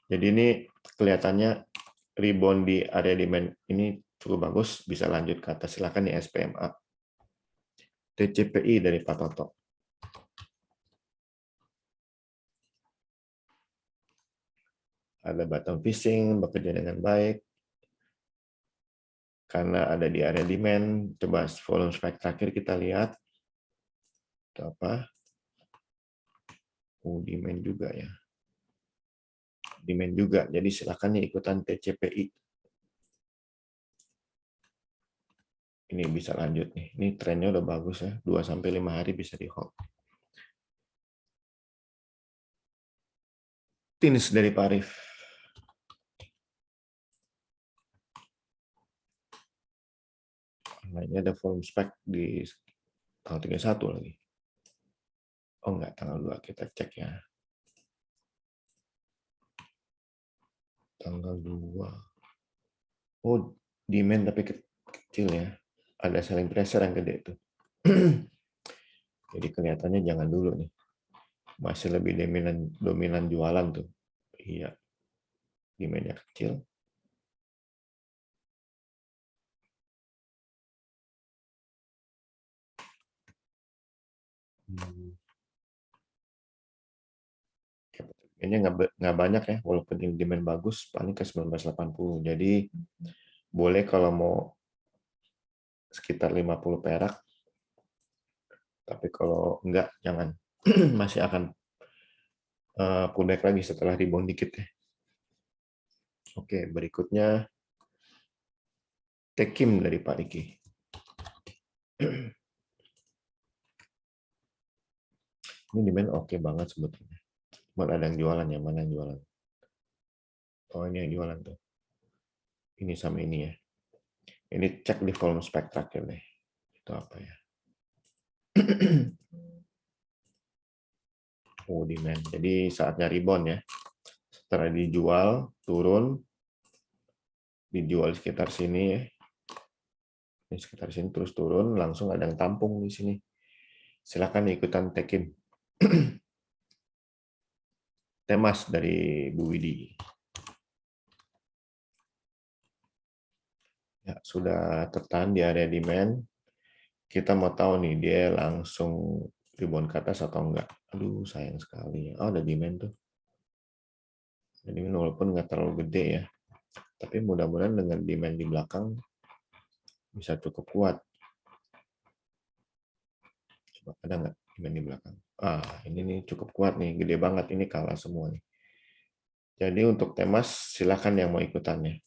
Jadi ini kelihatannya rebound di area demand ini cukup bagus, bisa lanjut ke atas. Silakan di SPMA. TCPI dari Pak Toto. Ada bottom fishing, bekerja dengan baik. Karena ada di area demand, coba volume spike terakhir kita lihat. Itu apa? Demand juga ya. Demand juga, jadi silakan ikutan TCPI. Ini bisa lanjut nih. Ini trennya udah bagus ya. 2-5 hari bisa di hold. Tins dari Pak Arif. Nah, ini ada volume spike di tanggal 31 lagi. Oh enggak, tanggal 2 kita cek ya. Tanggal 2. Oh, demand tapi kecil ya. Ada selling pressure yang gede tuh. Jadi kelihatannya jangan dulu nih. Masih lebih dominan jualan tuh. Iya. Demand-nya kecil. Kayaknya nggak banyak ya, walaupun ini demand bagus, paling ke 1980. Jadi boleh kalau mau sekitar 50 perak, tapi kalau enggak, jangan. Masih akan pullback lagi setelah rebound dikit ya. Oke, berikutnya Tekim dari Pak Riki. Ini demand oke banget sebetulnya. Mana ada yang jualan ya, mana yang jualan. Oh, ini yang jualan tuh. Ini sama ini ya. Ini cek di volume spektakel deh. Itu apa ya? Oh, demand. Jadi saatnya rebound ya. Setelah dijual, turun, dijual sekitar sini ya. Ini sekitar sini terus turun, langsung ada yang tampung di sini. Silakan ikutan tekin. Temas dari Bu Widi. Ya, sudah tertahan di area demand. Kita mau tahu nih, dia langsung rebound ke atas atau enggak. Aduh, sayang sekali. Oh, ada demand tuh. Jadi walaupun nggak terlalu gede ya, tapi mudah-mudahan dengan demand di belakang bisa cukup kuat. Coba ada nggak demand di belakang? Ini nih cukup kuat nih, gede banget ini kalah semua nih. Jadi untuk Temas silakan yang mau ikutannya.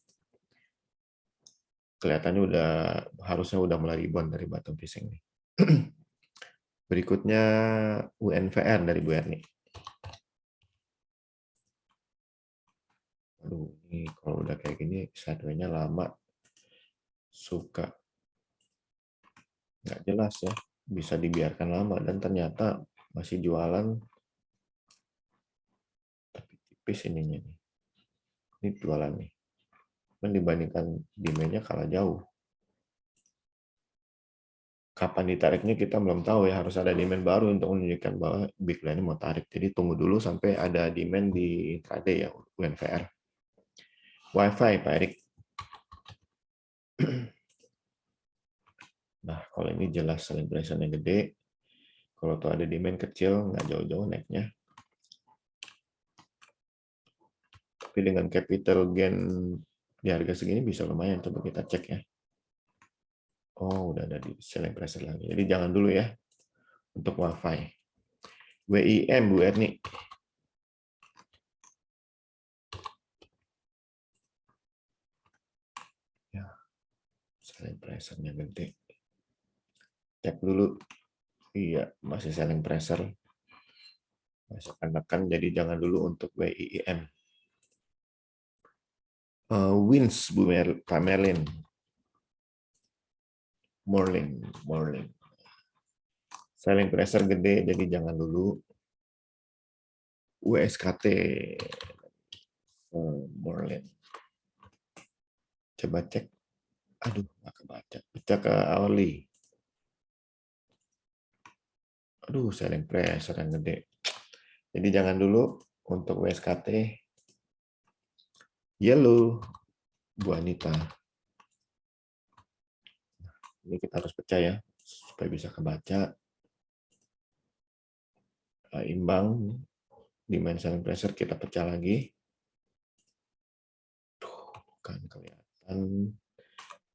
Kelihatannya harusnya udah mulai rebound dari bottom fishing nih. Berikutnya UNVR dari Bu Erni. Aduh, ini kalau udah kayak gini sideways-nya lama, suka nggak jelas ya. Bisa dibiarkan lama dan ternyata masih jualan, tapi tipis ininya nih. Ini jualan nih. Dan dibandingkan demand-nya kalah jauh. Kapan ditariknya kita belum tahu ya, harus ada demand baru untuk menunjukkan bahwa big line mau tarik. Jadi tunggu dulu sampai ada demand di intraday ya, UNVR. WiFi Pak Erik. Nah, kalau ini jelas selling pressure-nya gede. Kalau tuh ada demand kecil, nggak jauh-jauh naiknya. Tapi dengan capital gain di harga segini bisa lumayan. Coba kita cek ya. Oh, udah ada di selling pressure lagi. Jadi jangan dulu ya untuk WiFi. WIM, Bu Erni. Ya, selling pressure-nya gede. Cek dulu. Iya, masih selling pressure. Masih akan jadi jangan dulu untuk WIM. Wins, Pak Merlin. Morning. Selling pressure gede, jadi jangan dulu. USKT. Morlin. Coba cek. Aduh, nggak kebaca. Baca ke hourly. Aduh, selling pressure yang gede. Jadi jangan dulu untuk WSKT. Yellow, Bu Anita. Ini kita harus percaya supaya bisa kebaca. Imbang, demand selling pressure kita pecah lagi. Kan kelihatan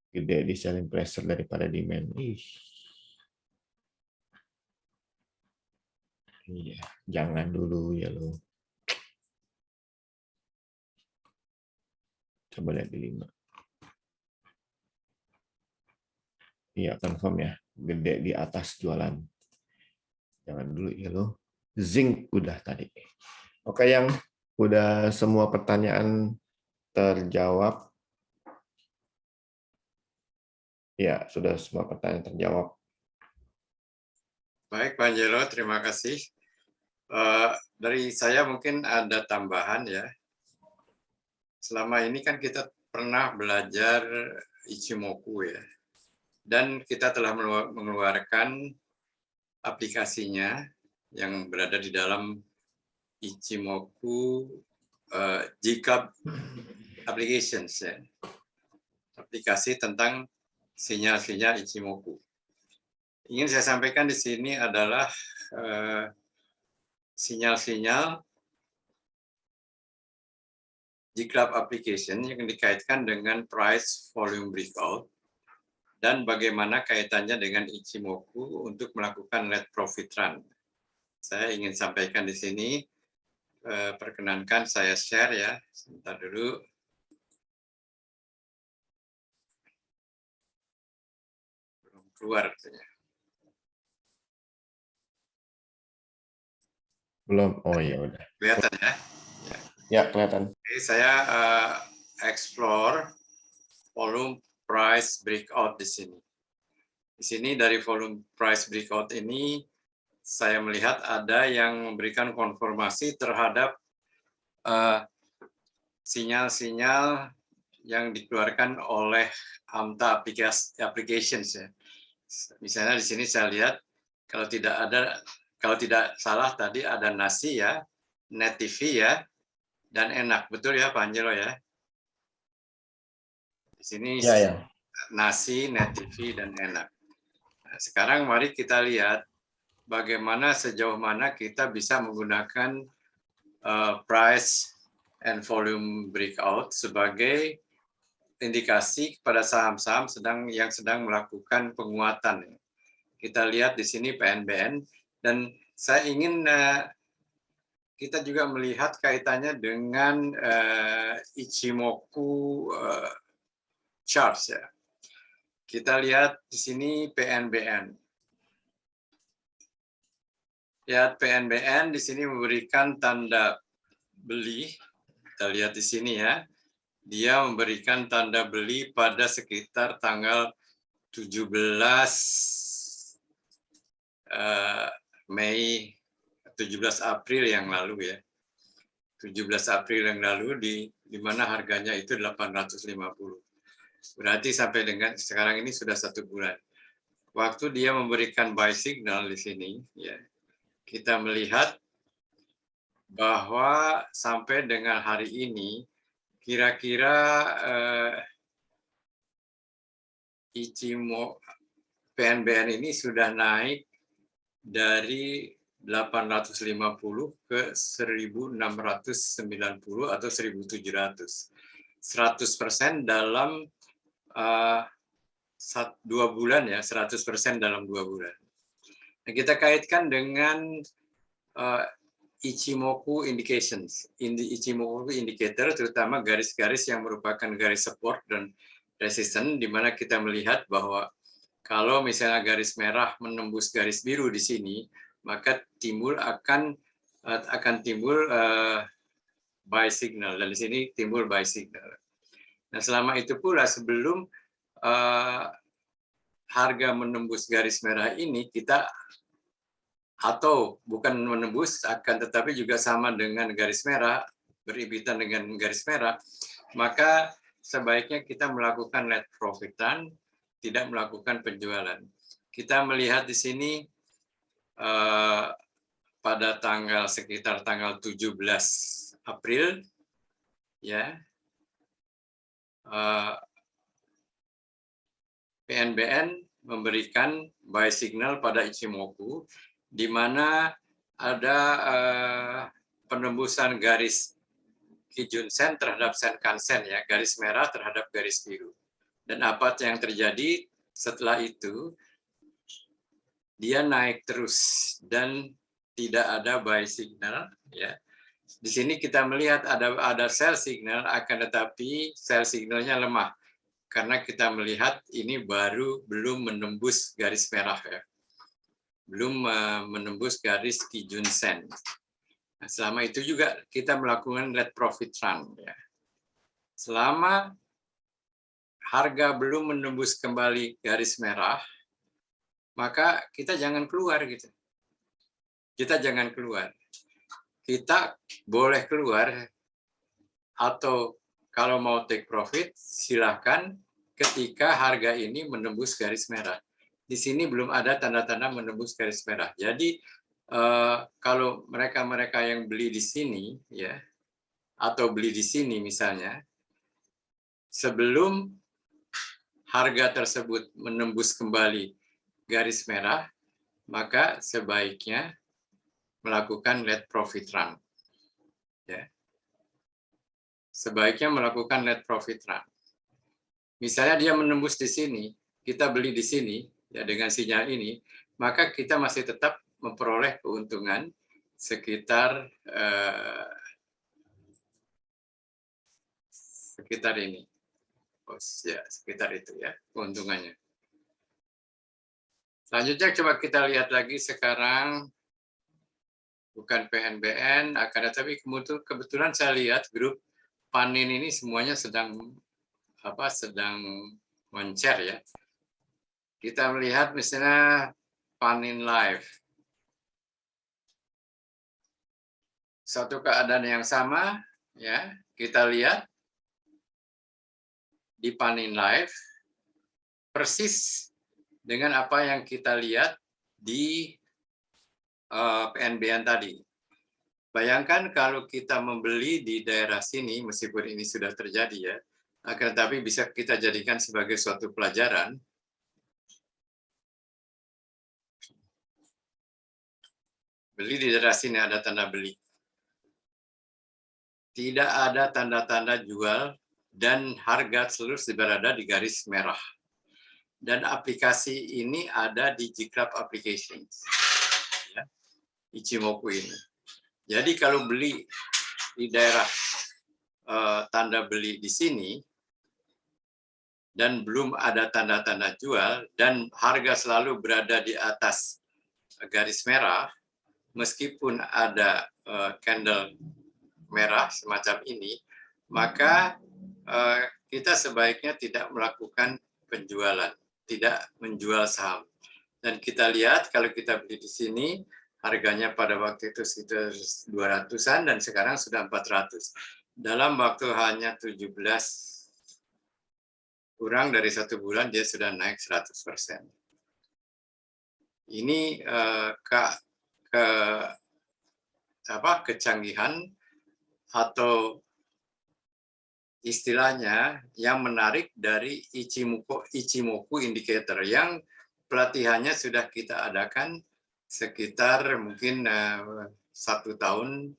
gede di selling pressure daripada demand. Iya, jangan dulu ya lo. Coba lihat di 5. Iya, confirm ya. Gede di atas jualan. Jangan dulu ya lo. Zinc udah tadi. Oke, yang udah semua pertanyaan terjawab. Ya, sudah semua pertanyaan terjawab. Baik, Pak Jero, terima kasih. Dari saya mungkin ada tambahan ya. Selama ini kan kita pernah belajar Ichimoku ya. Dan kita telah mengeluarkan aplikasinya yang berada di dalam Ichimoku GCAP Applications ya. Aplikasi tentang sinyal-sinyal Ichimoku. Ingin saya sampaikan di sini adalah sinyal-sinyal GCAP application yang dikaitkan dengan price volume breakout dan bagaimana kaitannya dengan Ichimoku untuk melakukan net profit run. Saya ingin sampaikan di sini, perkenankan saya share ya, sebentar dulu. Belum keluar katanya. Belum? Oh ya udah. Kelihatan ya? Ya. Ya, kelihatan. Oke, saya explore volume price breakout di sini. Di sini dari volume price breakout ini saya melihat ada yang memberikan konfirmasi terhadap sinyal-sinyal yang dikeluarkan oleh AMTA applications ya. Misalnya di sini saya lihat kalau tidak salah tadi ada nasi ya, net TV ya, dan enak, betul ya Pak Angelo ya. Di sini Ya, ya. nasi, net TV dan enak. Nah, sekarang mari kita lihat bagaimana sejauh mana kita bisa menggunakan price and volume breakout sebagai indikasi kepada saham-saham yang sedang melakukan penguatan. Kita lihat di sini PNBN, dan saya ingin kita juga melihat kaitannya dengan Ichimoku charts ya. Kita lihat di sini PNBN. Lihat PNBN di sini memberikan tanda beli. Kita lihat di sini ya. Dia memberikan tanda beli pada sekitar tanggal 17 Mei, 17 April yang lalu ya. 17 April yang lalu di mana harganya itu 850. Berarti sampai dengan sekarang ini sudah 1 bulan. Waktu dia memberikan buy signal di sini ya. Kita melihat bahwa sampai dengan hari ini kira-kira PNBN ini sudah naik dari 850 ke 1690 atau 1700. 100% dalam 2 bulan ya, 100% dalam 2 bulan. Nah, kita kaitkan dengan Ichimoku indications, Ichimoku indicator, terutama garis-garis yang merupakan garis support dan resistance, di mana kita melihat bahwa kalau misalnya garis merah menembus garis biru di sini, maka akan timbul buy signal, dan di sini timbul buy signal. Nah, selama itu pula sebelum harga menembus garis merah ini, kita atau bukan menembus, akan tetapi juga sama dengan garis merah, berimpitan dengan garis merah, maka sebaiknya kita melakukan net profit-an, tidak melakukan penjualan. Kita melihat di sini pada sekitar tanggal 17 April, ya, PNBN memberikan buy signal pada Ichimoku, di mana ada penembusan garis Kijun Sen terhadap Senkan-sen ya, garis merah terhadap garis biru. Dan apa yang terjadi setelah itu? Dia naik terus dan tidak ada buy signal ya. Di sini kita melihat ada sell signal, akan tetapi sell signalnya lemah karena kita melihat ini belum menembus garis merah ya. Belum menembus garis Kijun Sen. Nah, selama itu juga kita melakukan net profit run ya. Selama harga belum menembus kembali garis merah, maka kita jangan keluar gitu. Kita jangan keluar. Kita boleh keluar atau kalau mau take profit silakan ketika harga ini menembus garis merah. Di sini belum ada tanda-tanda menembus garis merah. Jadi kalau mereka yang beli di sini ya, atau beli di sini misalnya, sebelum harga tersebut menembus kembali garis merah, maka sebaiknya melakukan net profit run. Ya. Sebaiknya melakukan net profit run. Misalnya dia menembus di sini, kita beli di sini ya dengan sinyal ini, maka kita masih tetap memperoleh keuntungan sekitar ini. Oh, ya, sekitar itu ya keuntungannya. Selanjutnya coba kita lihat lagi sekarang bukan PNBN, akan tetapi kebetulan saya lihat grup Panin ini semuanya sedang men-share ya. Kita melihat misalnya Panin Live. Satu keadaan yang sama ya, kita lihat di Panin Live persis dengan apa yang kita lihat di PNBN tadi. Bayangkan kalau kita membeli di daerah sini, meskipun ini sudah terjadi ya, akan tetapi bisa kita jadikan sebagai suatu pelajaran. Beli di daerah sini ada tanda beli. Tidak ada tanda-tanda jual dan harga seluruh berada di garis merah. Dan aplikasi ini ada di Gclub Applications. Ya, Ichimoku ini. Jadi kalau beli di daerah tanda beli di sini dan belum ada tanda-tanda jual dan harga selalu berada di atas garis merah, meskipun ada candle merah semacam ini, maka kita sebaiknya tidak melakukan penjualan, tidak menjual saham. Dan kita lihat kalau kita beli di sini, harganya pada waktu itu sekitar 200-an dan sekarang sudah 400. Dalam waktu hanya 17 kurang dari 1 bulan dia sudah naik 100%. Ini kecanggihan atau istilahnya yang menarik dari Ichimoku indicator yang pelatihannya sudah kita adakan sekitar mungkin 1 tahun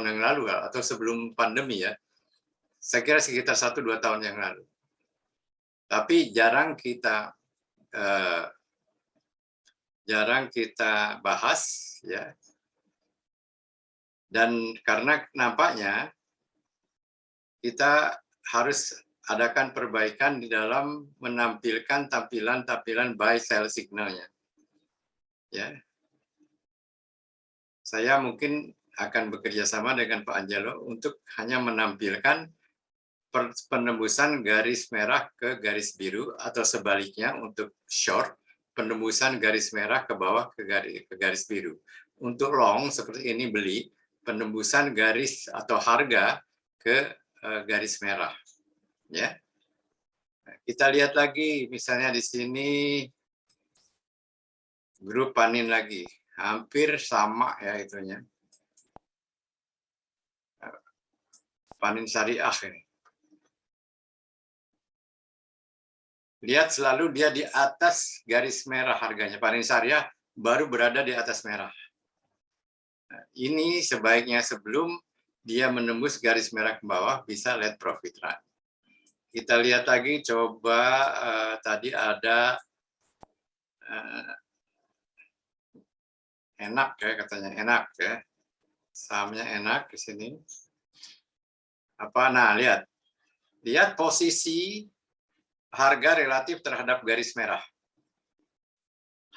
yang lalu atau sebelum pandemi ya. Saya kira sekitar 1-2 tahun yang lalu. Tapi jarang kita bahas ya. Dan karena nampaknya kita harus adakan perbaikan di dalam menampilkan tampilan buy sell signalnya. Ya. Saya mungkin akan bekerja sama dengan Pak Angelo untuk hanya menampilkan penembusan garis merah ke garis biru atau sebaliknya untuk short, penembusan garis merah ke bawah ke garis biru. Untuk long seperti ini beli, penembusan garis atau harga ke garis merah. Ya. Kita lihat lagi misalnya di sini grup Panin lagi. Hampir sama ya itunya. Panin Syariah ini. Lihat selalu dia di atas garis merah harganya. Panin Syariah baru berada di atas merah. Nah, ini sebaiknya sebelum dia menembus garis merah ke bawah bisa let profit run. Kita lihat lagi coba tadi ada enak ya katanya, enak ya. Sahamnya enak di sini. Nah, lihat posisi harga relatif terhadap garis merah.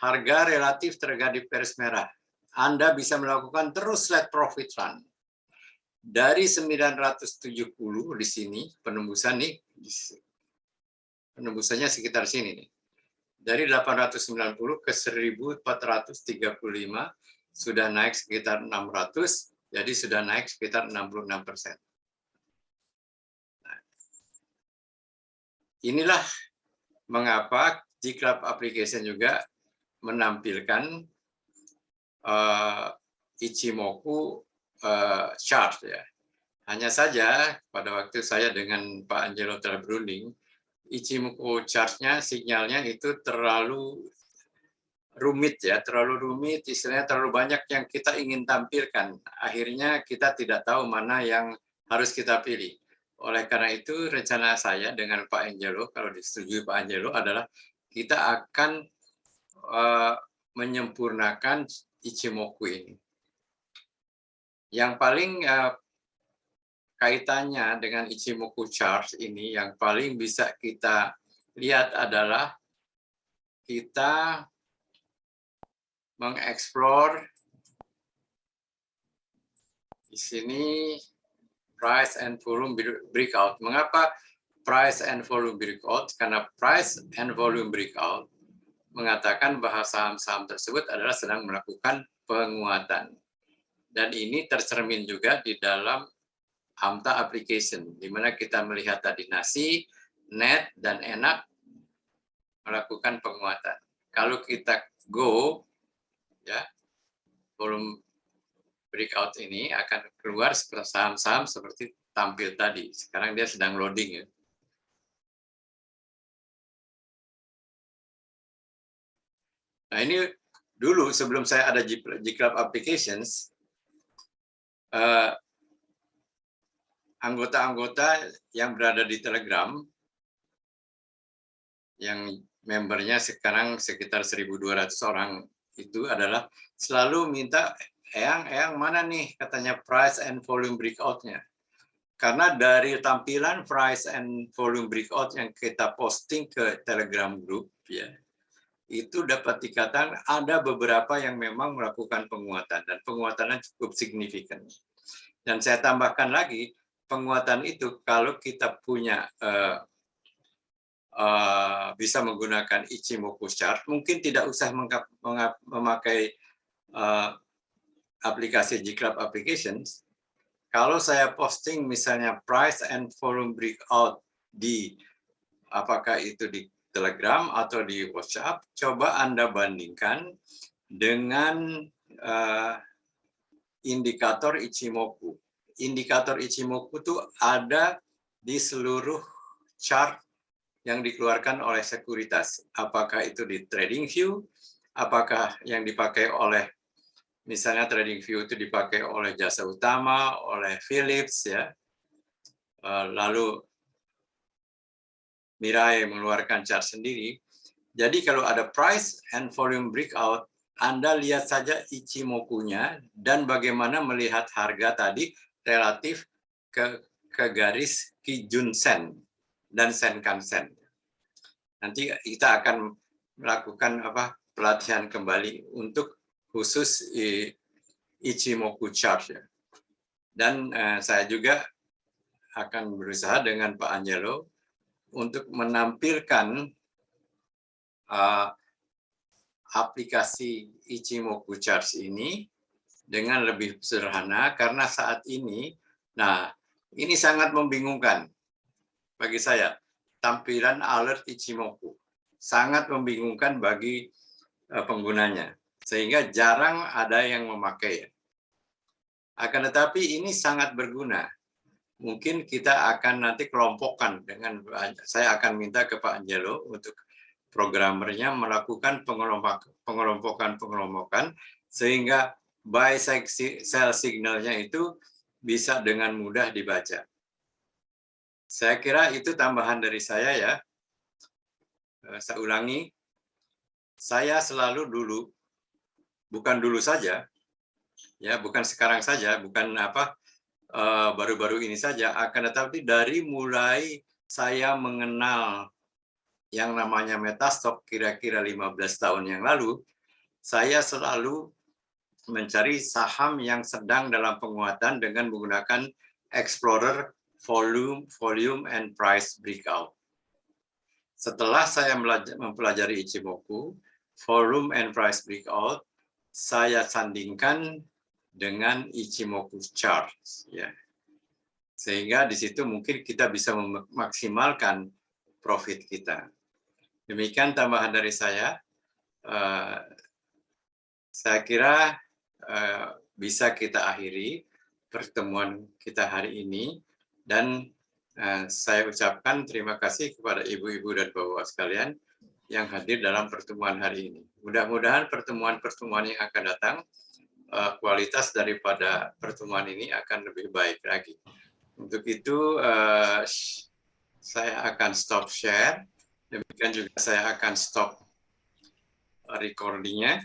Harga relatif terhadap garis merah. Anda bisa melakukan terus let profit run. Dari 970 di sini penembusan nih, penembusannya sekitar sini nih. Dari 890 ke 1435 sudah naik sekitar 600, jadi sudah naik sekitar 66%. Nah, inilah mengapa Gclub Application juga menampilkan Ichimoku chart ya. Hanya saja pada waktu saya dengan Pak Angelo telah berunding, Ichimoku chart-nya sinyalnya itu terlalu rumit ya, istilahnya terlalu banyak yang kita ingin tampilkan. Akhirnya kita tidak tahu mana yang harus kita pilih. Oleh karena itu rencana saya dengan Pak Angelo, kalau disetujui Pak Angelo adalah kita akan menyempurnakan Ichimoku ini. Yang paling kaitannya dengan Ichimoku chart ini yang paling bisa kita lihat adalah kita mengeksplor Di sini price and volume breakout. Mengapa price and volume breakout? Karena price and volume breakout mengatakan bahwa saham-saham tersebut adalah sedang melakukan penguatan. Dan ini tercermin juga di dalam AMTA application, di mana kita melihat tadi nasi, net, dan enak melakukan penguatan. Kalau kita go, ya, volume breakout ini akan keluar seperti saham-saham seperti tampil tadi. Sekarang dia sedang loading, ya. Nah, ini dulu sebelum saya ada G-Club Applications, anggota-anggota yang berada di Telegram, yang membernya sekarang sekitar 1.200 orang itu adalah selalu minta, Eyang mana nih katanya price and volume breakout-nya. Karena dari tampilan price and volume breakout yang kita posting ke Telegram group, ya, itu dapat dikatakan ada beberapa yang memang melakukan penguatan dan penguatannya cukup signifikan. Dan saya tambahkan lagi, penguatan itu kalau kita punya bisa menggunakan Ichimoku chart, mungkin tidak usah memakai aplikasi G-Club Applications. Kalau saya posting misalnya price and volume breakout di apakah itu di Telegram atau di WhatsApp, coba Anda bandingkan dengan indikator Ichimoku. Indikator Ichimoku itu ada di seluruh chart yang dikeluarkan oleh sekuritas. Apakah itu di TradingView, apakah yang dipakai oleh, misalnya TradingView itu dipakai oleh Jasa Utama, oleh Philips, ya. Lalu Mirai mengeluarkan chart sendiri. Jadi kalau ada price and volume breakout, Anda lihat saja Ichimoku-nya dan bagaimana melihat harga tadi relatif ke garis Kijun Sen dan Senkan-sen. Nanti kita akan melakukan pelatihan kembali untuk khusus Ichimoku chart, ya. Dan saya juga akan berusaha dengan Pak Angelo untuk menampilkan aplikasi Ichimoku Charts ini dengan lebih sederhana, karena saat ini, ini sangat membingungkan bagi saya, tampilan alert Ichimoku. Sangat membingungkan bagi penggunanya, sehingga jarang ada yang memakai. Akan tetapi ini sangat berguna. Mungkin kita akan nanti kelompokkan dengan, saya akan minta ke Pak Angelo untuk programmernya melakukan pengelompokan sehingga buy sell signalnya itu bisa dengan mudah dibaca. Saya kira itu tambahan dari saya, ya. Saya ulangi, saya selalu dulu, bukan dulu saja, ya, bukan sekarang saja, bukan baru-baru ini saja, akan tetapi dari mulai saya mengenal yang namanya Metastock kira-kira 15 tahun yang lalu, saya selalu mencari saham yang sedang dalam penguatan dengan menggunakan Explorer volume and price breakout. Setelah saya mempelajari Ichimoku, volume and price breakout, saya sandingkan dengan Ichimoku charts, ya. Sehingga di situ mungkin kita bisa memaksimalkan profit kita. Demikian tambahan dari saya. Saya kira bisa kita akhiri pertemuan kita hari ini, dan saya ucapkan terima kasih kepada ibu-ibu dan bapak-bapak sekalian yang hadir dalam pertemuan hari ini. Mudah-mudahan pertemuan-pertemuan yang akan datang, kualitas daripada pertemuan ini akan lebih baik lagi. Untuk itu, saya akan stop share. Demikian juga saya akan stop recordingnya.